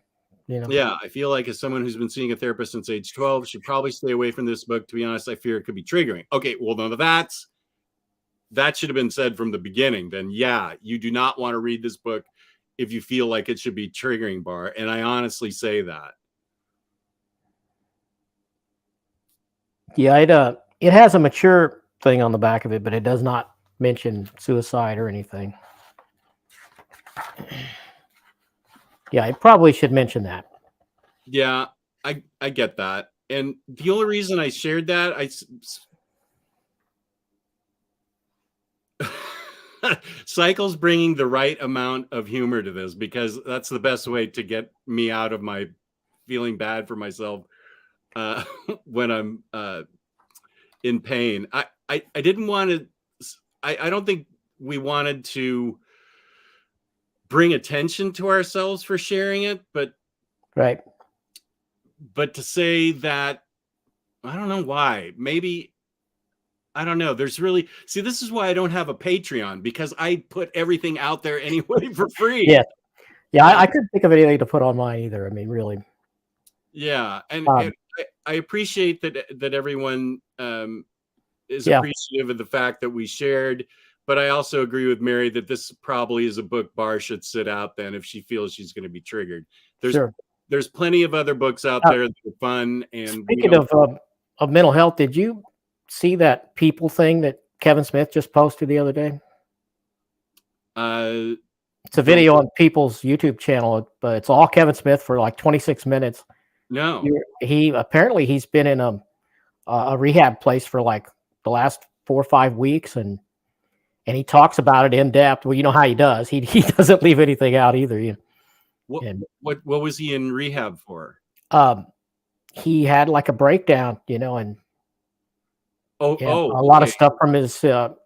Yeah, I feel like as someone who's been seeing a therapist since age 12, should probably stay away from this book. To be honest, I fear it could be triggering. Okay, well, no, that should have been said from the beginning. Then, yeah, you do not want to read this book if you feel like it should be triggering, Bar. And I honestly say that. Yeah, it has a mature thing on the back of it, but it does not mention suicide or anything. Yeah, it probably should mention that. Yeah, I get that. And the only reason I shared that, Cycle's bringing the right amount of humor to this, because that's the best way to get me out of my feeling bad for myself when I'm in pain. I didn't want to. I don't think we wanted to bring attention to ourselves for sharing it, but right. But to say that, I don't know why. Maybe. I don't know. This is why I don't have a Patreon, because I put everything out there anyway for free. Yeah. Yeah. I couldn't think of anything to put on mine either. I mean, really. Yeah. And I appreciate that everyone is appreciative of the fact that we shared, but I also agree with Mary that this probably is a book Bar should sit out then if she feels she's going to be triggered. There's plenty of other books out there that are fun. And speaking of mental health, did you see that People thing that Kevin Smith just posted the other day? It's a video on People's YouTube channel, but it's all Kevin Smith for like 26 minutes. No, he's been in a rehab place for like the last 4 or 5 weeks, and he talks about it in depth. Well, you know how he does. He doesn't leave anything out either. What was he in rehab for? He had like a breakdown, and Yeah, a lot of Okay. stuff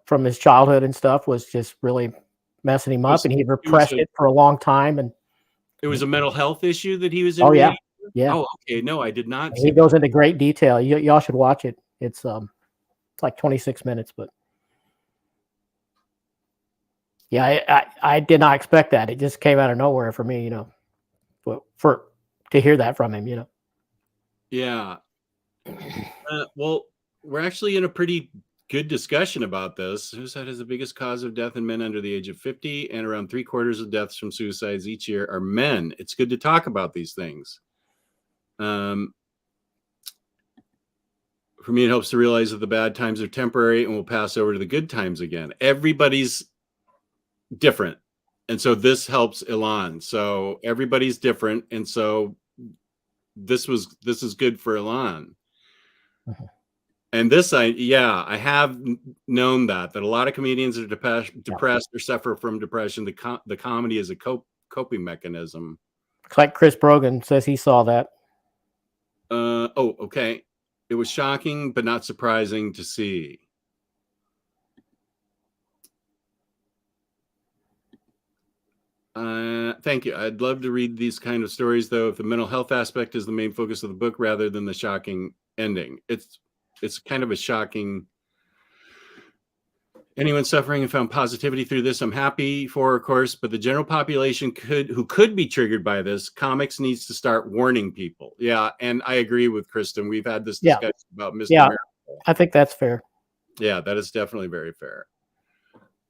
from his childhood and stuff was just really messing him up, and he It was repressed a it for a long time. And it was a mental health issue that he was in oh yeah, rehab for? yeah, Oh, okay. No, I did not he see goes that. into great detail. Y'all should watch it. It's like 26 minutes, but yeah, I did not expect that. It just came out of nowhere for me, for to hear that from him. Yeah. Well, we're actually in a pretty good discussion about this. Suicide is the biggest cause of death in men under the age of 50, and around 3/4 of deaths from suicides each year are men. It's good to talk about these things. For me, it helps to realize that the bad times are temporary and will pass over to the good times again. Everybody's different. And so this helps Ilan. So everybody's different. And so this is good for Ilan. Mhm. And I have known that a lot of comedians are depressed or suffer from depression. The comedy is a coping mechanism. Looks like Chris Brogan says he saw that. Okay. It was shocking, but not surprising to see. Thank you. I'd love to read these kind of stories, though, if the mental health aspect is the main focus of the book rather than the shocking ending. It's kind of a shocking. Anyone suffering and found positivity through this, I'm happy for, of course, but the general population who could be triggered by this, comics needs to start warning people. Yeah, and I agree with Kristen. We've had this Yeah, discussion about Mr. yeah, Miracle. I think that's fair. Yeah, that is definitely very fair.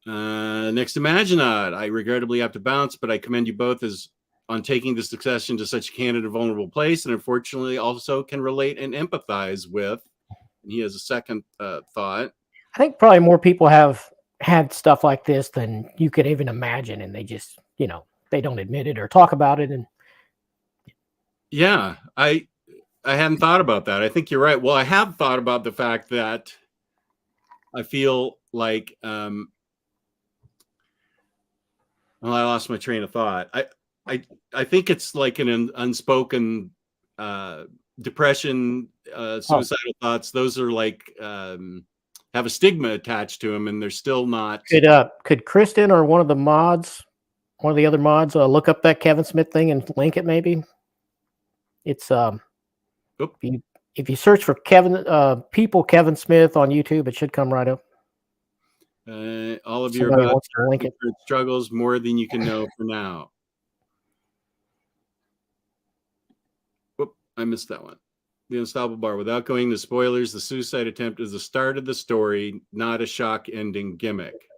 Next to Maginot, I regrettably have to bounce, but I commend you both on taking the succession to such a candid and vulnerable place, and unfortunately also can relate and empathize with. And he has a second thought. I think probably more people have had stuff like this than you could even imagine, and they just, they don't admit it or talk about it. And Yeah, I hadn't thought about that. I think you're right. Well, I have thought about the fact that I feel like well, I lost my train of thought. I think it's like an unspoken depression, suicidal thoughts. Those are like have a stigma attached to them, and they're still not. could Kristen or one of the other mods, look up that Kevin Smith thing and link it? Maybe it's if you search for Kevin Smith on YouTube, it should come right up. All of your Somebody wants to link it. struggles more than you can know for now. Whoop, I missed that one. The Unstoppable Bar. Without going into spoilers, the suicide attempt is the start of the story, not a shock ending gimmick.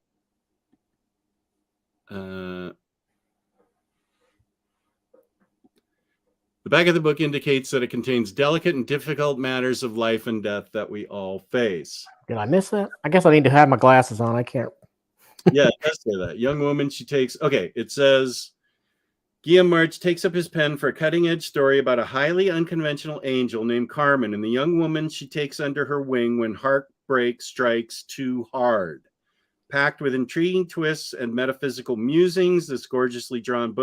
The back of the book indicates that it contains delicate and difficult matters of life and death that we all face. Did I miss that? I guess I need to have my glasses on. I can't. Yeah, it does say that. Young woman, it says, Guillaume March takes up his pen for a cutting-edge story about a highly unconventional angel named Karmen and the young woman she takes under her wing when heartbreak strikes too hard. Packed with intriguing twists and metaphysical musings, this gorgeously drawn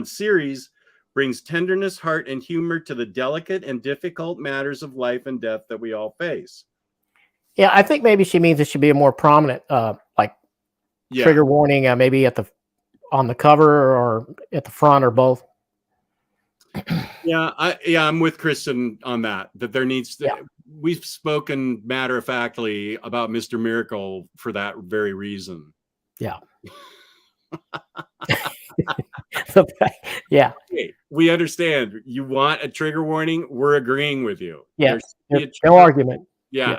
series brings tenderness, heart, and humor to the delicate and difficult matters of life and death that we all face. Yeah, I think maybe she means it should be a more prominent, trigger warning, maybe on the cover or at the front or both. Yeah, I'm with Kristen on that. That there needs to. Yeah. We've spoken matter-of-factly about Mr. Miracle for that very reason. Yeah. Yeah. Okay, we understand. You want a trigger warning? We're agreeing with you. Yeah. No argument. Yeah.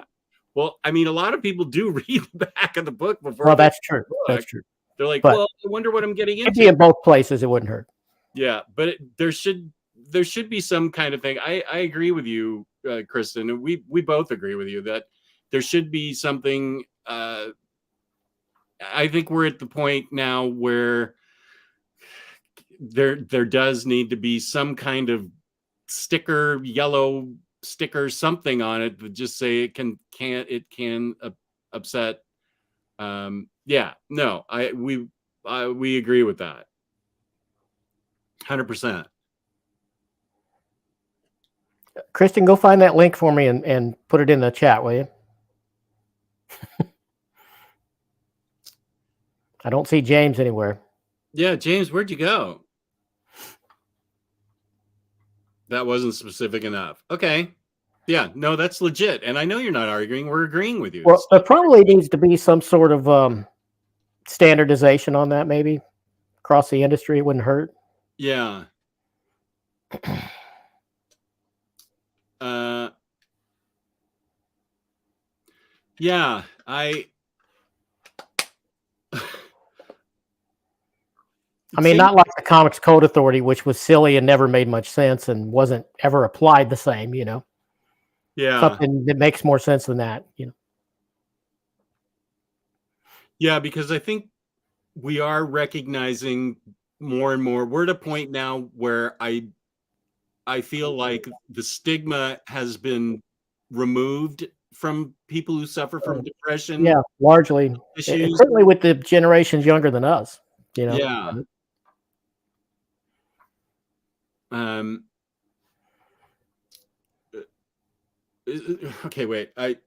Well, I mean, a lot of people do read the back of the book before. Well, that's true. That's true. They're like, well, I wonder what I'm getting into. It'd be in both places. It wouldn't hurt. Yeah, but there should be some kind of thing. I agree with you, Kristen, and we both agree with you that there should be something. I think we're at the point now where there does need to be some kind of yellow sticker, something on it that just say it can upset. We agree with that 100%. Kristen, go find that link for me and put it in the chat, will you? I don't see James anywhere. Yeah, James, where'd you go? That wasn't specific enough. Okay. Yeah, no, that's legit. And I know you're not arguing. We're agreeing with you. Well, there probably needs to be some sort of standardization on that, maybe across the industry. It wouldn't hurt. Yeah. Yeah, I mean, not like the Comics Code Authority, which was silly and never made much sense and wasn't ever applied the same, you know. Yeah. Something that makes more sense than that, you know. Yeah, because I think we are recognizing more and more. We're at a point now where I feel like the stigma has been removed from people who suffer from depression. Yeah, largely. Issues. Certainly with the generations younger than us, you know. Yeah. Okay, wait. I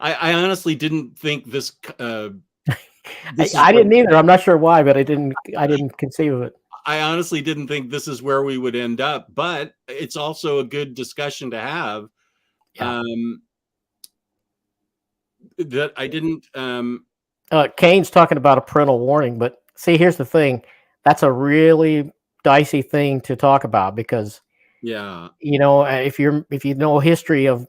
honestly didn't think this. I didn't either. I'm not sure why, but I didn't conceive of it. I honestly didn't think this is where we would end up, but it's also a good discussion to have. Yeah. That I didn't. Kane's talking about a parental warning, but see, here's the thing. That's a really dicey thing to talk about because, yeah, you know, if you know history of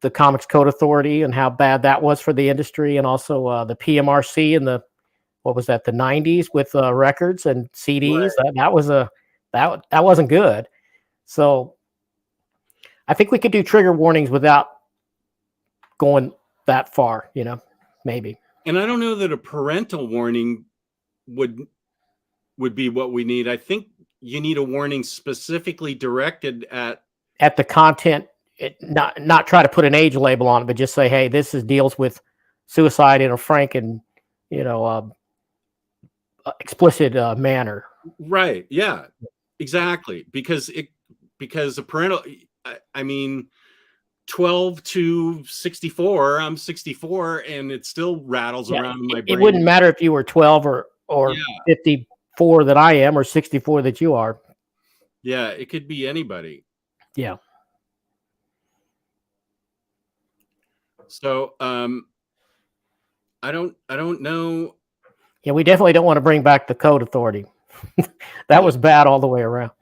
the Comics Code Authority and how bad that was for the industry, and also the PMRC in the what was that, the 90s with records and CDs, right. that wasn't good. So I think we could do trigger warnings without going that far, you know, maybe. And I don't know that a parental warning would be what we need. I think you need a warning specifically directed at the content, not try to put an age label on it, but just say, hey, this deals with suicide in a frank and, you know, explicit manner. Right. Yeah, exactly. Because a parental, I mean, 12 to 64, I'm 64 and it still rattles around in my brain. It wouldn't matter if you were 12 or 54 that I am, or 64 that you are. Yeah, it could be anybody. Yeah. So I don't know. Yeah, we definitely don't want to bring back the Code Authority. That was bad all the way around.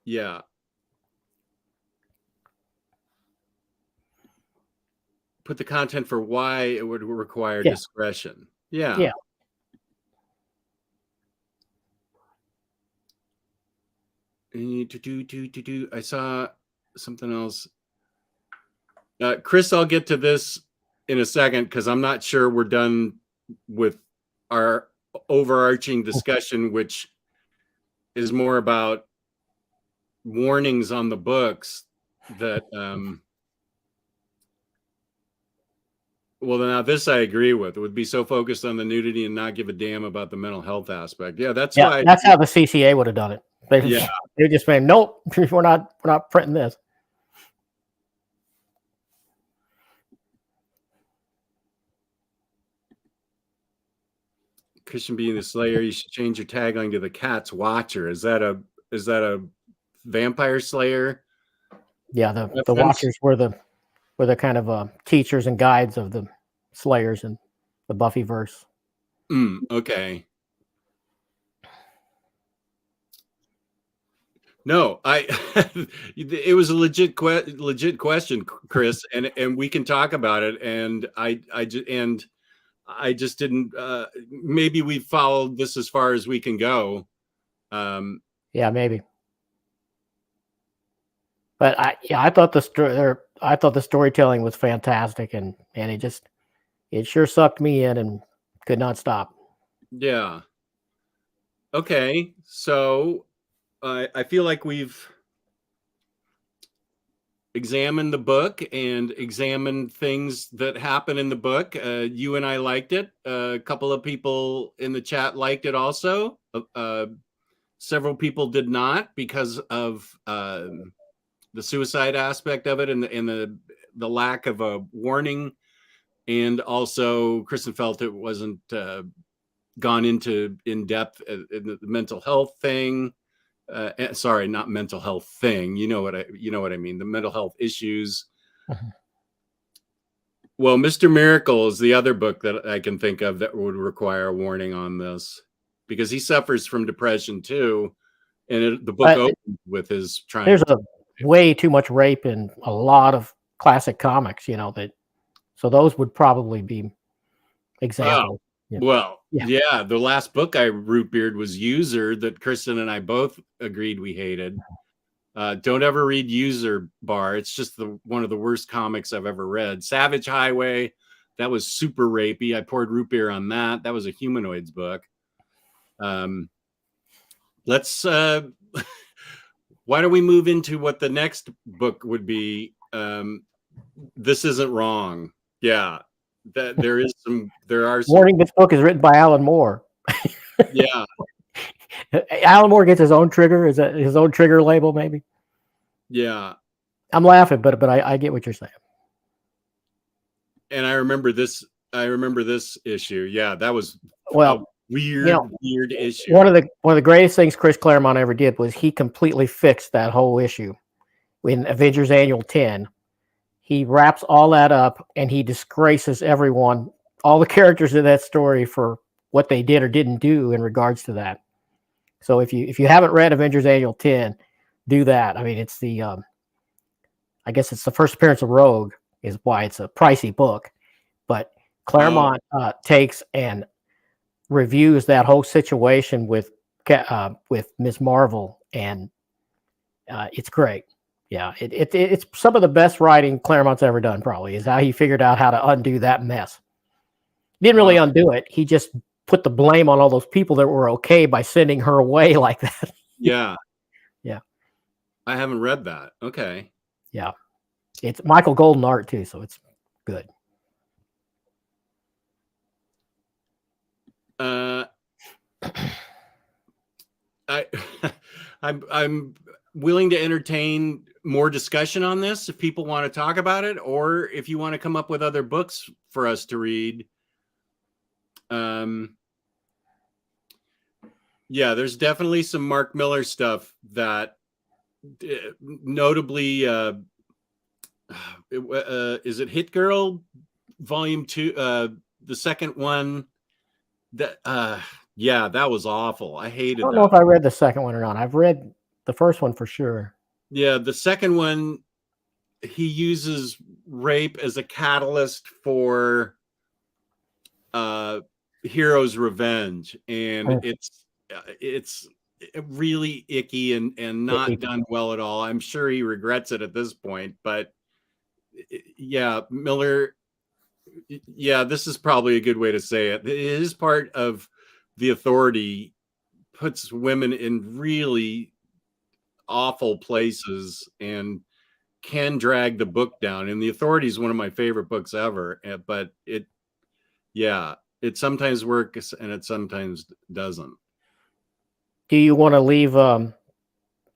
Yeah. Put the content for why it would require discretion. Yeah. Yeah. I saw something else. Chris, I'll get to this in a second because I'm not sure we're done with our overarching discussion, which is more about warnings on the books that well, now this I agree with. It would be so focused on the nudity and not give a damn about the mental health aspect. Yeah, that's why. That's how the CCA would have done it. They're just saying, nope, we're not printing this. Christian being the Slayer, you should change your tagline to the Cat's Watcher. Is that a vampire slayer? Yeah, the Watchers were the kind of teachers and guides of the Slayers in the Buffyverse. Okay. No, it was a legit question, Chris, and we can talk about it. And I just didn't. Maybe we followed this as far as we can go. Yeah, maybe. But I thought the storytelling was fantastic, and it sure sucked me in and could not stop. Yeah. Okay, so I feel like we've examined the book and examined things that happen in the book. You and I liked it. A couple of people in the chat liked it also. several people did not because of the suicide aspect of it and the lack of a warning, and also Kristen felt it wasn't gone into in depth in the mental health thing. Sorry, not mental health thing. You know what I mean. The mental health issues. Well, Mr. Miracle is the other book that I can think of that would require a warning on this, because he suffers from depression too, and the book opens with his trying. There's way too much rape in a lot of classic comics, that so those would probably be examples. Well, yeah, the last book I root beered was User, that Kristen and I both agreed we hated. Don't ever read User Bar. It's just one of the worst comics I've ever read. Savage Highway, that was super rapey. I poured root beer on that. That was a Humanoids book. Let's why don't we move into what the next book would be? This Isn't Wrong. Yeah. That there are some warning. This book is written by Alan Moore. Yeah. Alan Moore gets his own trigger. Is that his own trigger label, maybe? Yeah. I'm laughing, but I get what you're saying. And I remember this issue. Yeah, that was weird issue. One of the greatest things Chris Claremont ever did was he completely fixed that whole issue in Avengers Annual 10. He wraps all that up and he disgraces everyone, all the characters in that story, for what they did or didn't do in regards to that. So if you haven't read Avengers Annual 10, do that. I mean, it's the I guess it's the first appearance of Rogue, is why it's a pricey book. But Claremont takes and reviews that whole situation with Ms. Marvel, and it's great. Yeah, it's some of the best writing Claremont's ever done, probably, is how he figured out how to undo that mess. He didn't really undo it. He just put the blame on all those people that were okay by sending her away like that. Yeah. Yeah. I haven't read that. Okay. Yeah. It's Michael Golden art too, so it's good. I'm willing to entertain more discussion on this if people want to talk about it, or if you want to come up with other books for us to read. Yeah, there's definitely some Mark Miller stuff that notably is it Hit Girl Volume 2, the second one, that that was awful. I hated that. I don't know if I read the second one or not. I've read the first one for sure. Yeah, the second one, he uses rape as a catalyst for Hero's Revenge, and it's really icky and not done well at all. I'm sure he regrets it at this point, but yeah, Miller, yeah, this is probably a good way to say it. His part of The Authority puts women in really awful places and can drag the book down. And The Authority is one of my favorite books ever, but it sometimes works and it sometimes doesn't. Do you want to leave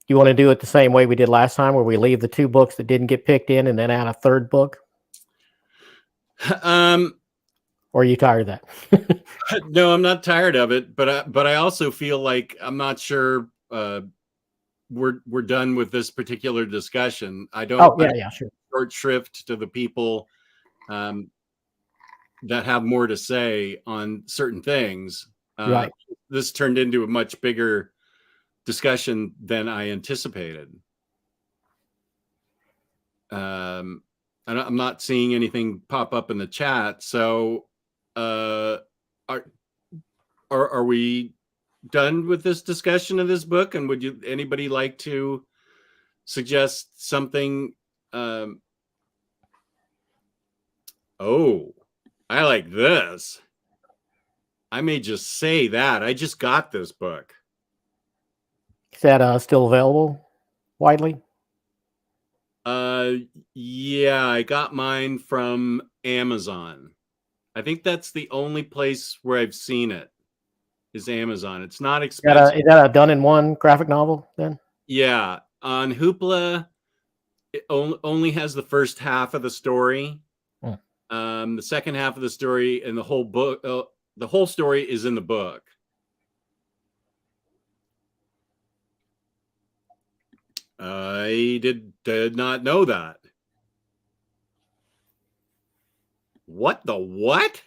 you want to do it the same way we did last time, where we leave the two books that didn't get picked in and then add a third book? Or are you tired of that? No, I'm not tired of it, but I also feel like I'm not sure we're done with this particular discussion. I don't. Oh yeah, sure. Short shrift to the people that have more to say on certain things. Right. This turned into a much bigger discussion than I anticipated. I'm not seeing anything pop up in the chat, so are we done with this discussion of this book? And would anybody like to suggest something? Oh, I like this. I may just say that. I just got this book. Is that still available widely? Yeah, I got mine from Amazon. I think that's the only place where I've seen it. is Amazon. It's not Is expensive. that a done-in-one graphic novel then? Yeah, on Hoopla, it only has the first half of the story. The second half of the story and the whole book, the whole story is in the book. I did not know that. What the what?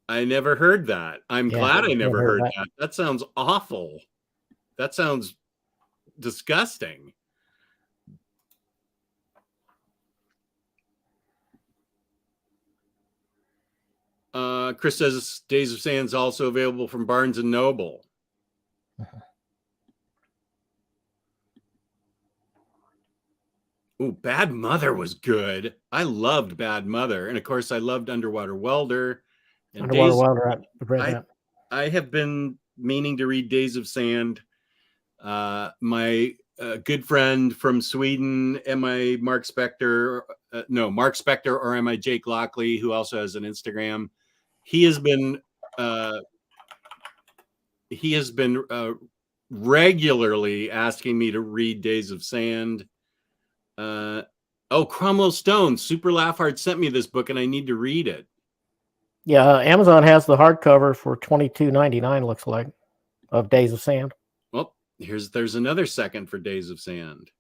I never heard that. I'm glad I never heard that. That sounds awful. That sounds disgusting. Chris says Days of Sand is also available from Barnes and Noble. Ooh, Bad Mother was good. I loved Bad Mother, and of course, I loved Underwater Welder. And Underwater Welder, I've read that. I have been meaning to read Days of Sand. My good friend from Sweden, M.I. Mark Spector, Mark Spector, or M.I. Jake Lockley, who also has an Instagram. He has been regularly asking me to read Days of Sand. Cromwell Stone, Super Laugh Hard sent me this book, and I need to read it. Yeah, Amazon has the hardcover for $22.99. Looks like, of Days of Sand. Well, there's another second for Days of Sand.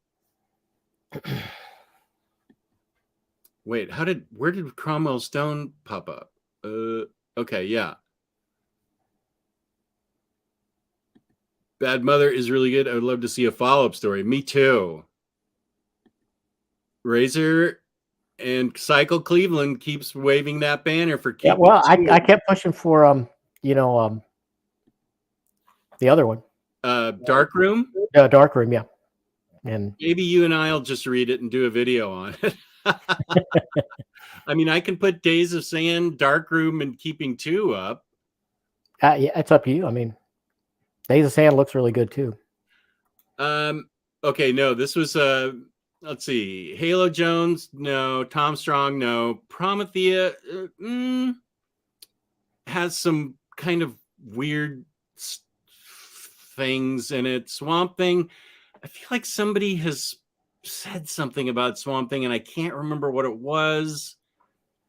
Wait, where did Cromwell Stone pop up? Okay, yeah. Bad Mother is really good. I would love to see a follow-up story. Me too. Razor and Cycle Cleveland keeps waving that banner for keeping. Yeah, well, I kept pushing for the other one. Dark Room? Dark Room, yeah. And maybe you and I'll just read it and do a video on it. I mean, I can put Days of Sand, Dark Room, and Keeping Two up. Yeah, it's up to you. I mean, Days of Sand looks really good too. Okay, no, this was let's see, Halo Jones, no. Tom Strong, no. Promethea has some kind of weird things in it. Swamp Thing, I feel like somebody has said something about Swamp Thing, and I can't remember what it was.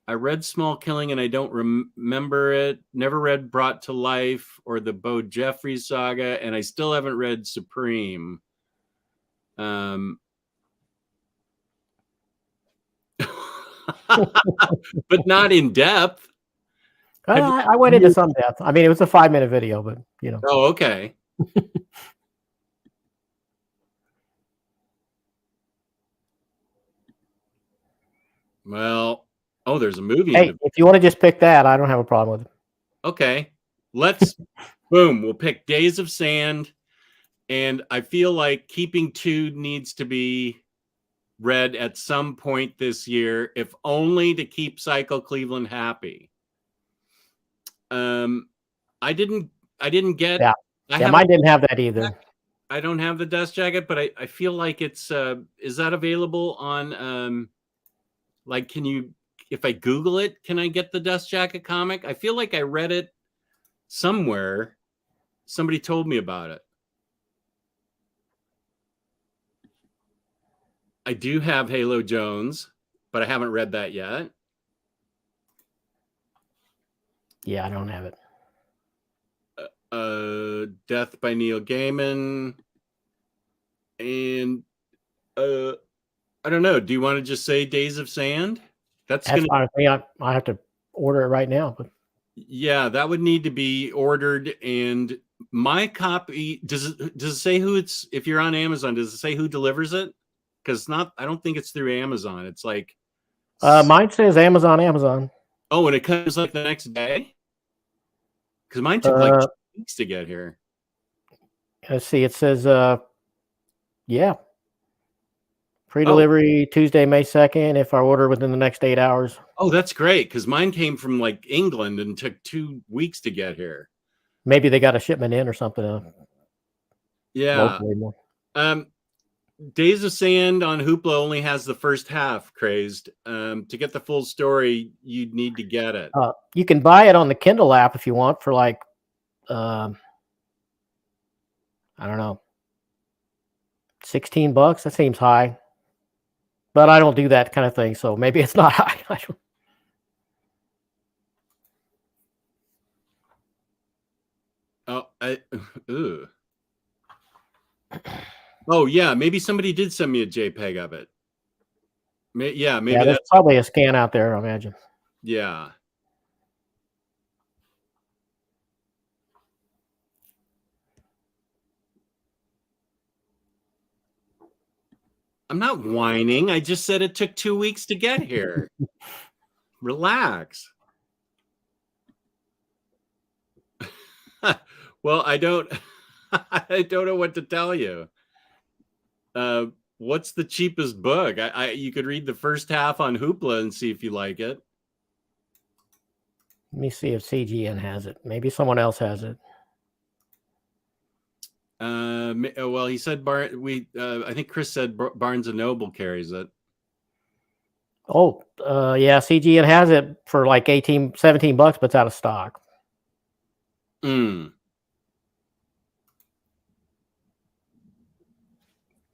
I read Small Killing, and I don't remember it. Never read Brought to Life or the Bo Jeffries saga, and I still haven't read Supreme. But not in depth. I went into some depth. I mean, it was a 5-minute video, but you know. Oh, okay. Well, there's a movie. Hey, if you want to just pick that, I don't have a problem with it. Okay, let's boom. We'll pick Days of Sand, and I feel like Keeping Two needs to be read at some point this year, if only to keep Psycho Cleveland happy. I didn't get. Yeah, mine didn't have that either. I don't have the Dust Jacket, but I feel like it's. Is that available on? Like, can you? If I Google it, can I get the Dust Jacket comic? I feel like I read it somewhere. Somebody told me about it. I do have Halo Jones, but I haven't read that yet. Yeah, I don't have it. Death by Neil Gaiman. And I don't know. Do you want to just say Days of Sand? That's fine with me. I have to order it right now. But yeah, that would need to be ordered. And my copy, does it say who it's, if you're on Amazon, does it say who delivers it? Because I don't think it's through Amazon. It's like mine says Amazon. Oh, and it comes like the next day? Because mine took like 2 weeks to get here. Let's see. It says yeah. Pre-delivery Tuesday, May 2nd, if I order within the next 8 hours. Oh, that's great, because mine came from like England and took 2 weeks to get here. Maybe they got a shipment in or something. Yeah. Days of Sand on Hoopla only has the first half, Crazed. To get the full story, you'd need to get it. You can buy it on the Kindle app if you want for like, I don't know, $16. That seems high, but I don't do that kind of thing, so maybe it's not high. I don't... Ugh. Oh yeah, maybe somebody did send me a JPEG of it. Maybe there's that's probably a scan out there, I imagine. Yeah. I'm not whining. I just said it took 2 weeks to get here. Relax. Well, I don't know what to tell you. What's the cheapest book? You could read the first half on Hoopla and see if you like it. Let me see if CGN has it. Maybe someone else has it. Well, he said I think Chris said Barnes and Noble carries it. Oh, yeah, CGN has it for like $17, but it's out of stock.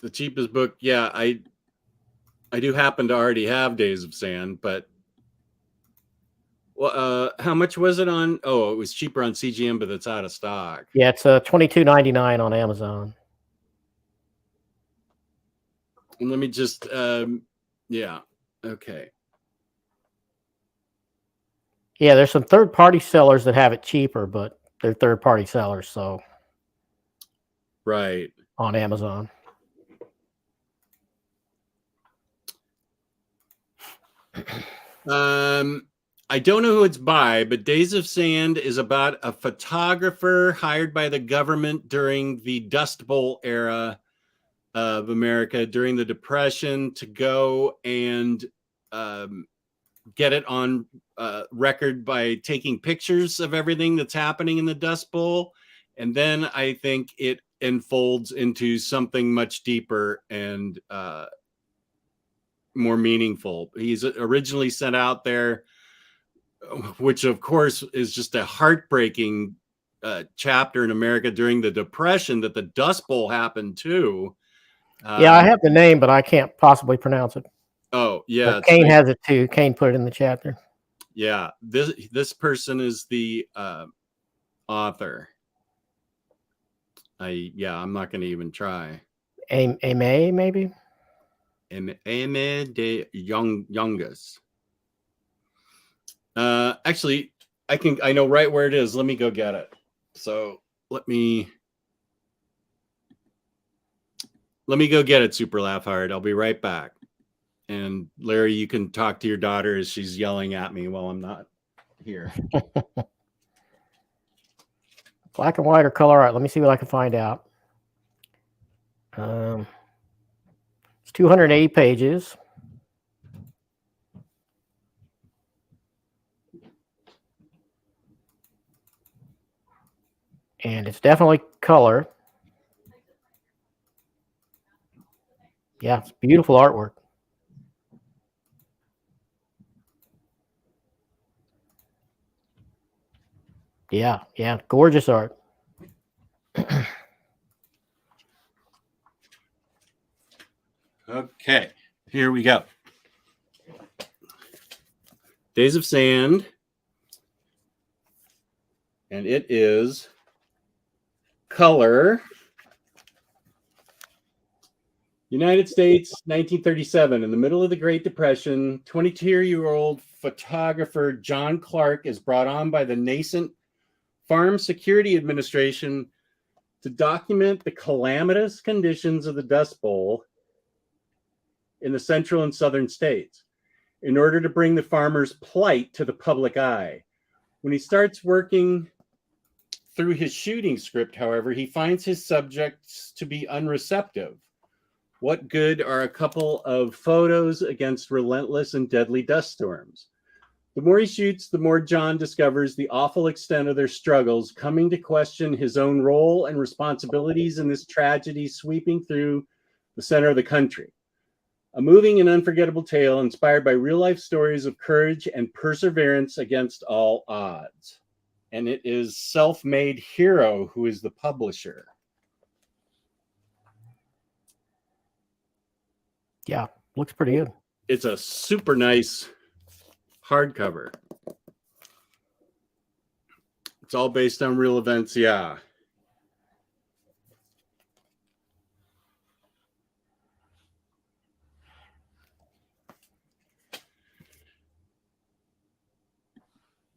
The cheapest book, yeah, I do happen to already have Days of Sand, but well, how much was it on? Oh, it was cheaper on CGN, but it's out of stock. Yeah, it's $22.99 on Amazon. And let me just, yeah, okay. Yeah, there's some third-party sellers that have it cheaper, but they're third-party sellers, so right on Amazon. I don't know who it's by, but Days of Sand is about a photographer hired by the government during the Dust Bowl era of America during the Depression to go and get it on record by taking pictures of everything that's happening in the Dust Bowl. And then I think it unfolds into something much deeper and more meaningful. He's originally sent out there, which of course is just a heartbreaking chapter in America during the Depression that the Dust Bowl happened too. Yeah, I have the name, but I can't possibly pronounce it. Oh yeah, Kane has it too. Kane put it in the chat there. Yeah, this person is the author. I'm not going to even try. Aimé, maybe. Aimé de Youngus. Actually, I know right where it is. Let me go get it. So let me go get it, Super Laugh Hard. I'll be right back. And Larry, you can talk to your daughter as she's yelling at me while I'm not here. Black and white or color art? Let me see what I can find out. It's 280 pages. And it's definitely color. Yeah, it's beautiful artwork. Yeah, gorgeous art. Okay, here we go. Days of Sand. And it is color. United States, 1937. In the middle of the Great Depression, 22-year-old photographer John Clark is brought on by the nascent Farm Security Administration to document the calamitous conditions of the Dust Bowl in the central and southern states in order to bring the farmers' plight to the public eye. When he starts working through his shooting script, however, he finds his subjects to be unreceptive. What good are a couple of photos against relentless and deadly dust storms? The more he shoots, the more John discovers the awful extent of their struggles, coming to question his own role and responsibilities in this tragedy sweeping through the center of the country. A moving and unforgettable tale inspired by real-life stories of courage and perseverance against all odds. And it is Self-Made Hero who is the publisher. Yeah, looks pretty good. It's a super nice hardcover. It's all based on real events, yeah.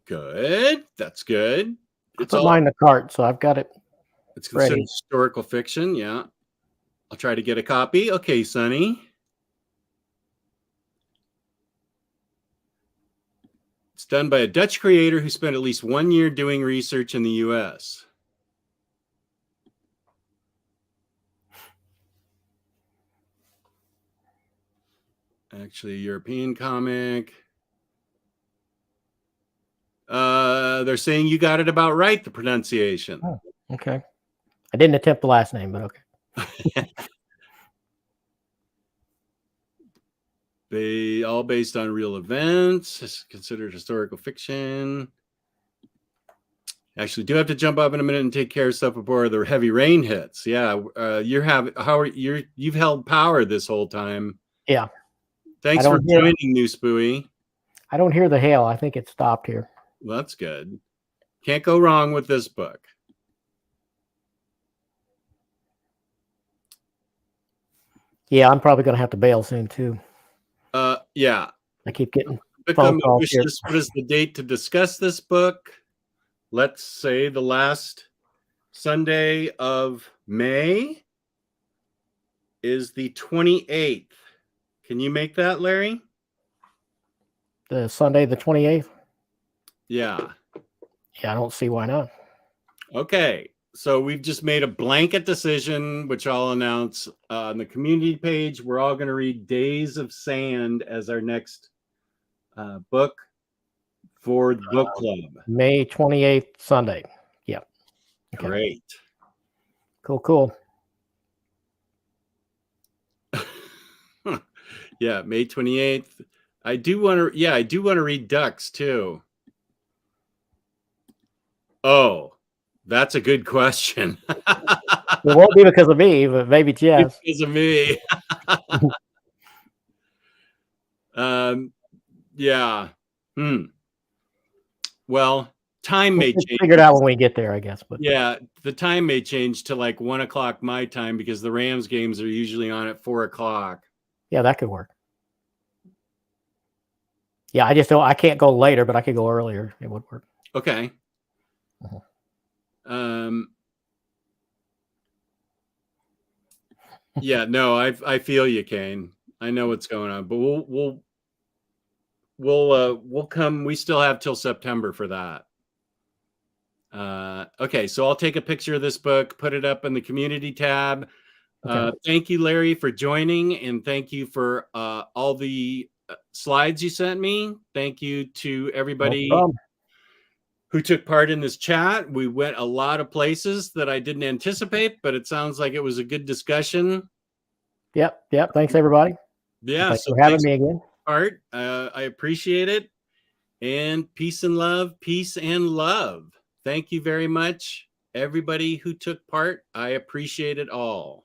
Good. That's good. It's put mine in the cart, so I've got it. It's considered ready. Historical fiction, yeah. I'll try to get a copy. Okay, Sonny. It's done by a Dutch creator who spent at least 1 year doing research in the US. Actually, a European comic. They're saying you got it about right, the pronunciation. Oh, okay. I didn't attempt the last name, but okay. They all based on real events. It's considered historical fiction. Actually, do have to jump up in a minute and take care of stuff before the heavy rain hits. Yeah, you've held power this whole time. Yeah. Thanks for joining, New Spooey. I don't hear the hail. I think it stopped here. Well, that's good. Can't go wrong with this book. Yeah, I'm probably going to have to bail soon too. Yeah. I keep getting phone calls here. What is the date to discuss this book? Let's say the last Sunday of May is the 28th. Can you make that, Larry? The Sunday, the 28th? Yeah. Yeah, I don't see why not. Okay. So we've just made a blanket decision, which I'll announce on the community page. We're all going to read Days of Sand as our next book for the book club. May 28th, Sunday. Yeah. Okay. Great. Cool. Yeah, May 28th. I do want to read Ducks too. Oh, that's a good question. It won't be because of me, but maybe yes. Because of me. Yeah. Well, time may change. Figure it out when we get there, I guess. But yeah, the time may change to like 1 o'clock my time because the Rams games are usually on at 4 o'clock. Yeah, that could work. Yeah, I can't go later, but I could go earlier. It would work. Okay. Yeah, no, I feel you, Kane. I know what's going on, but we'll come. We still have till September for that. Okay, so I'll take a picture of this book, put it up in the community tab. Okay. Thank you, Larry, for joining, and thank you for all the slides you sent me. Thank you to everybody who took part in this chat. We went a lot of places that I didn't anticipate, but it sounds like it was a good discussion. Yep. Thanks, everybody. Yeah, thanks for having me again. Art, I appreciate it. And peace and love. Thank you very much, everybody who took part. I appreciate it all.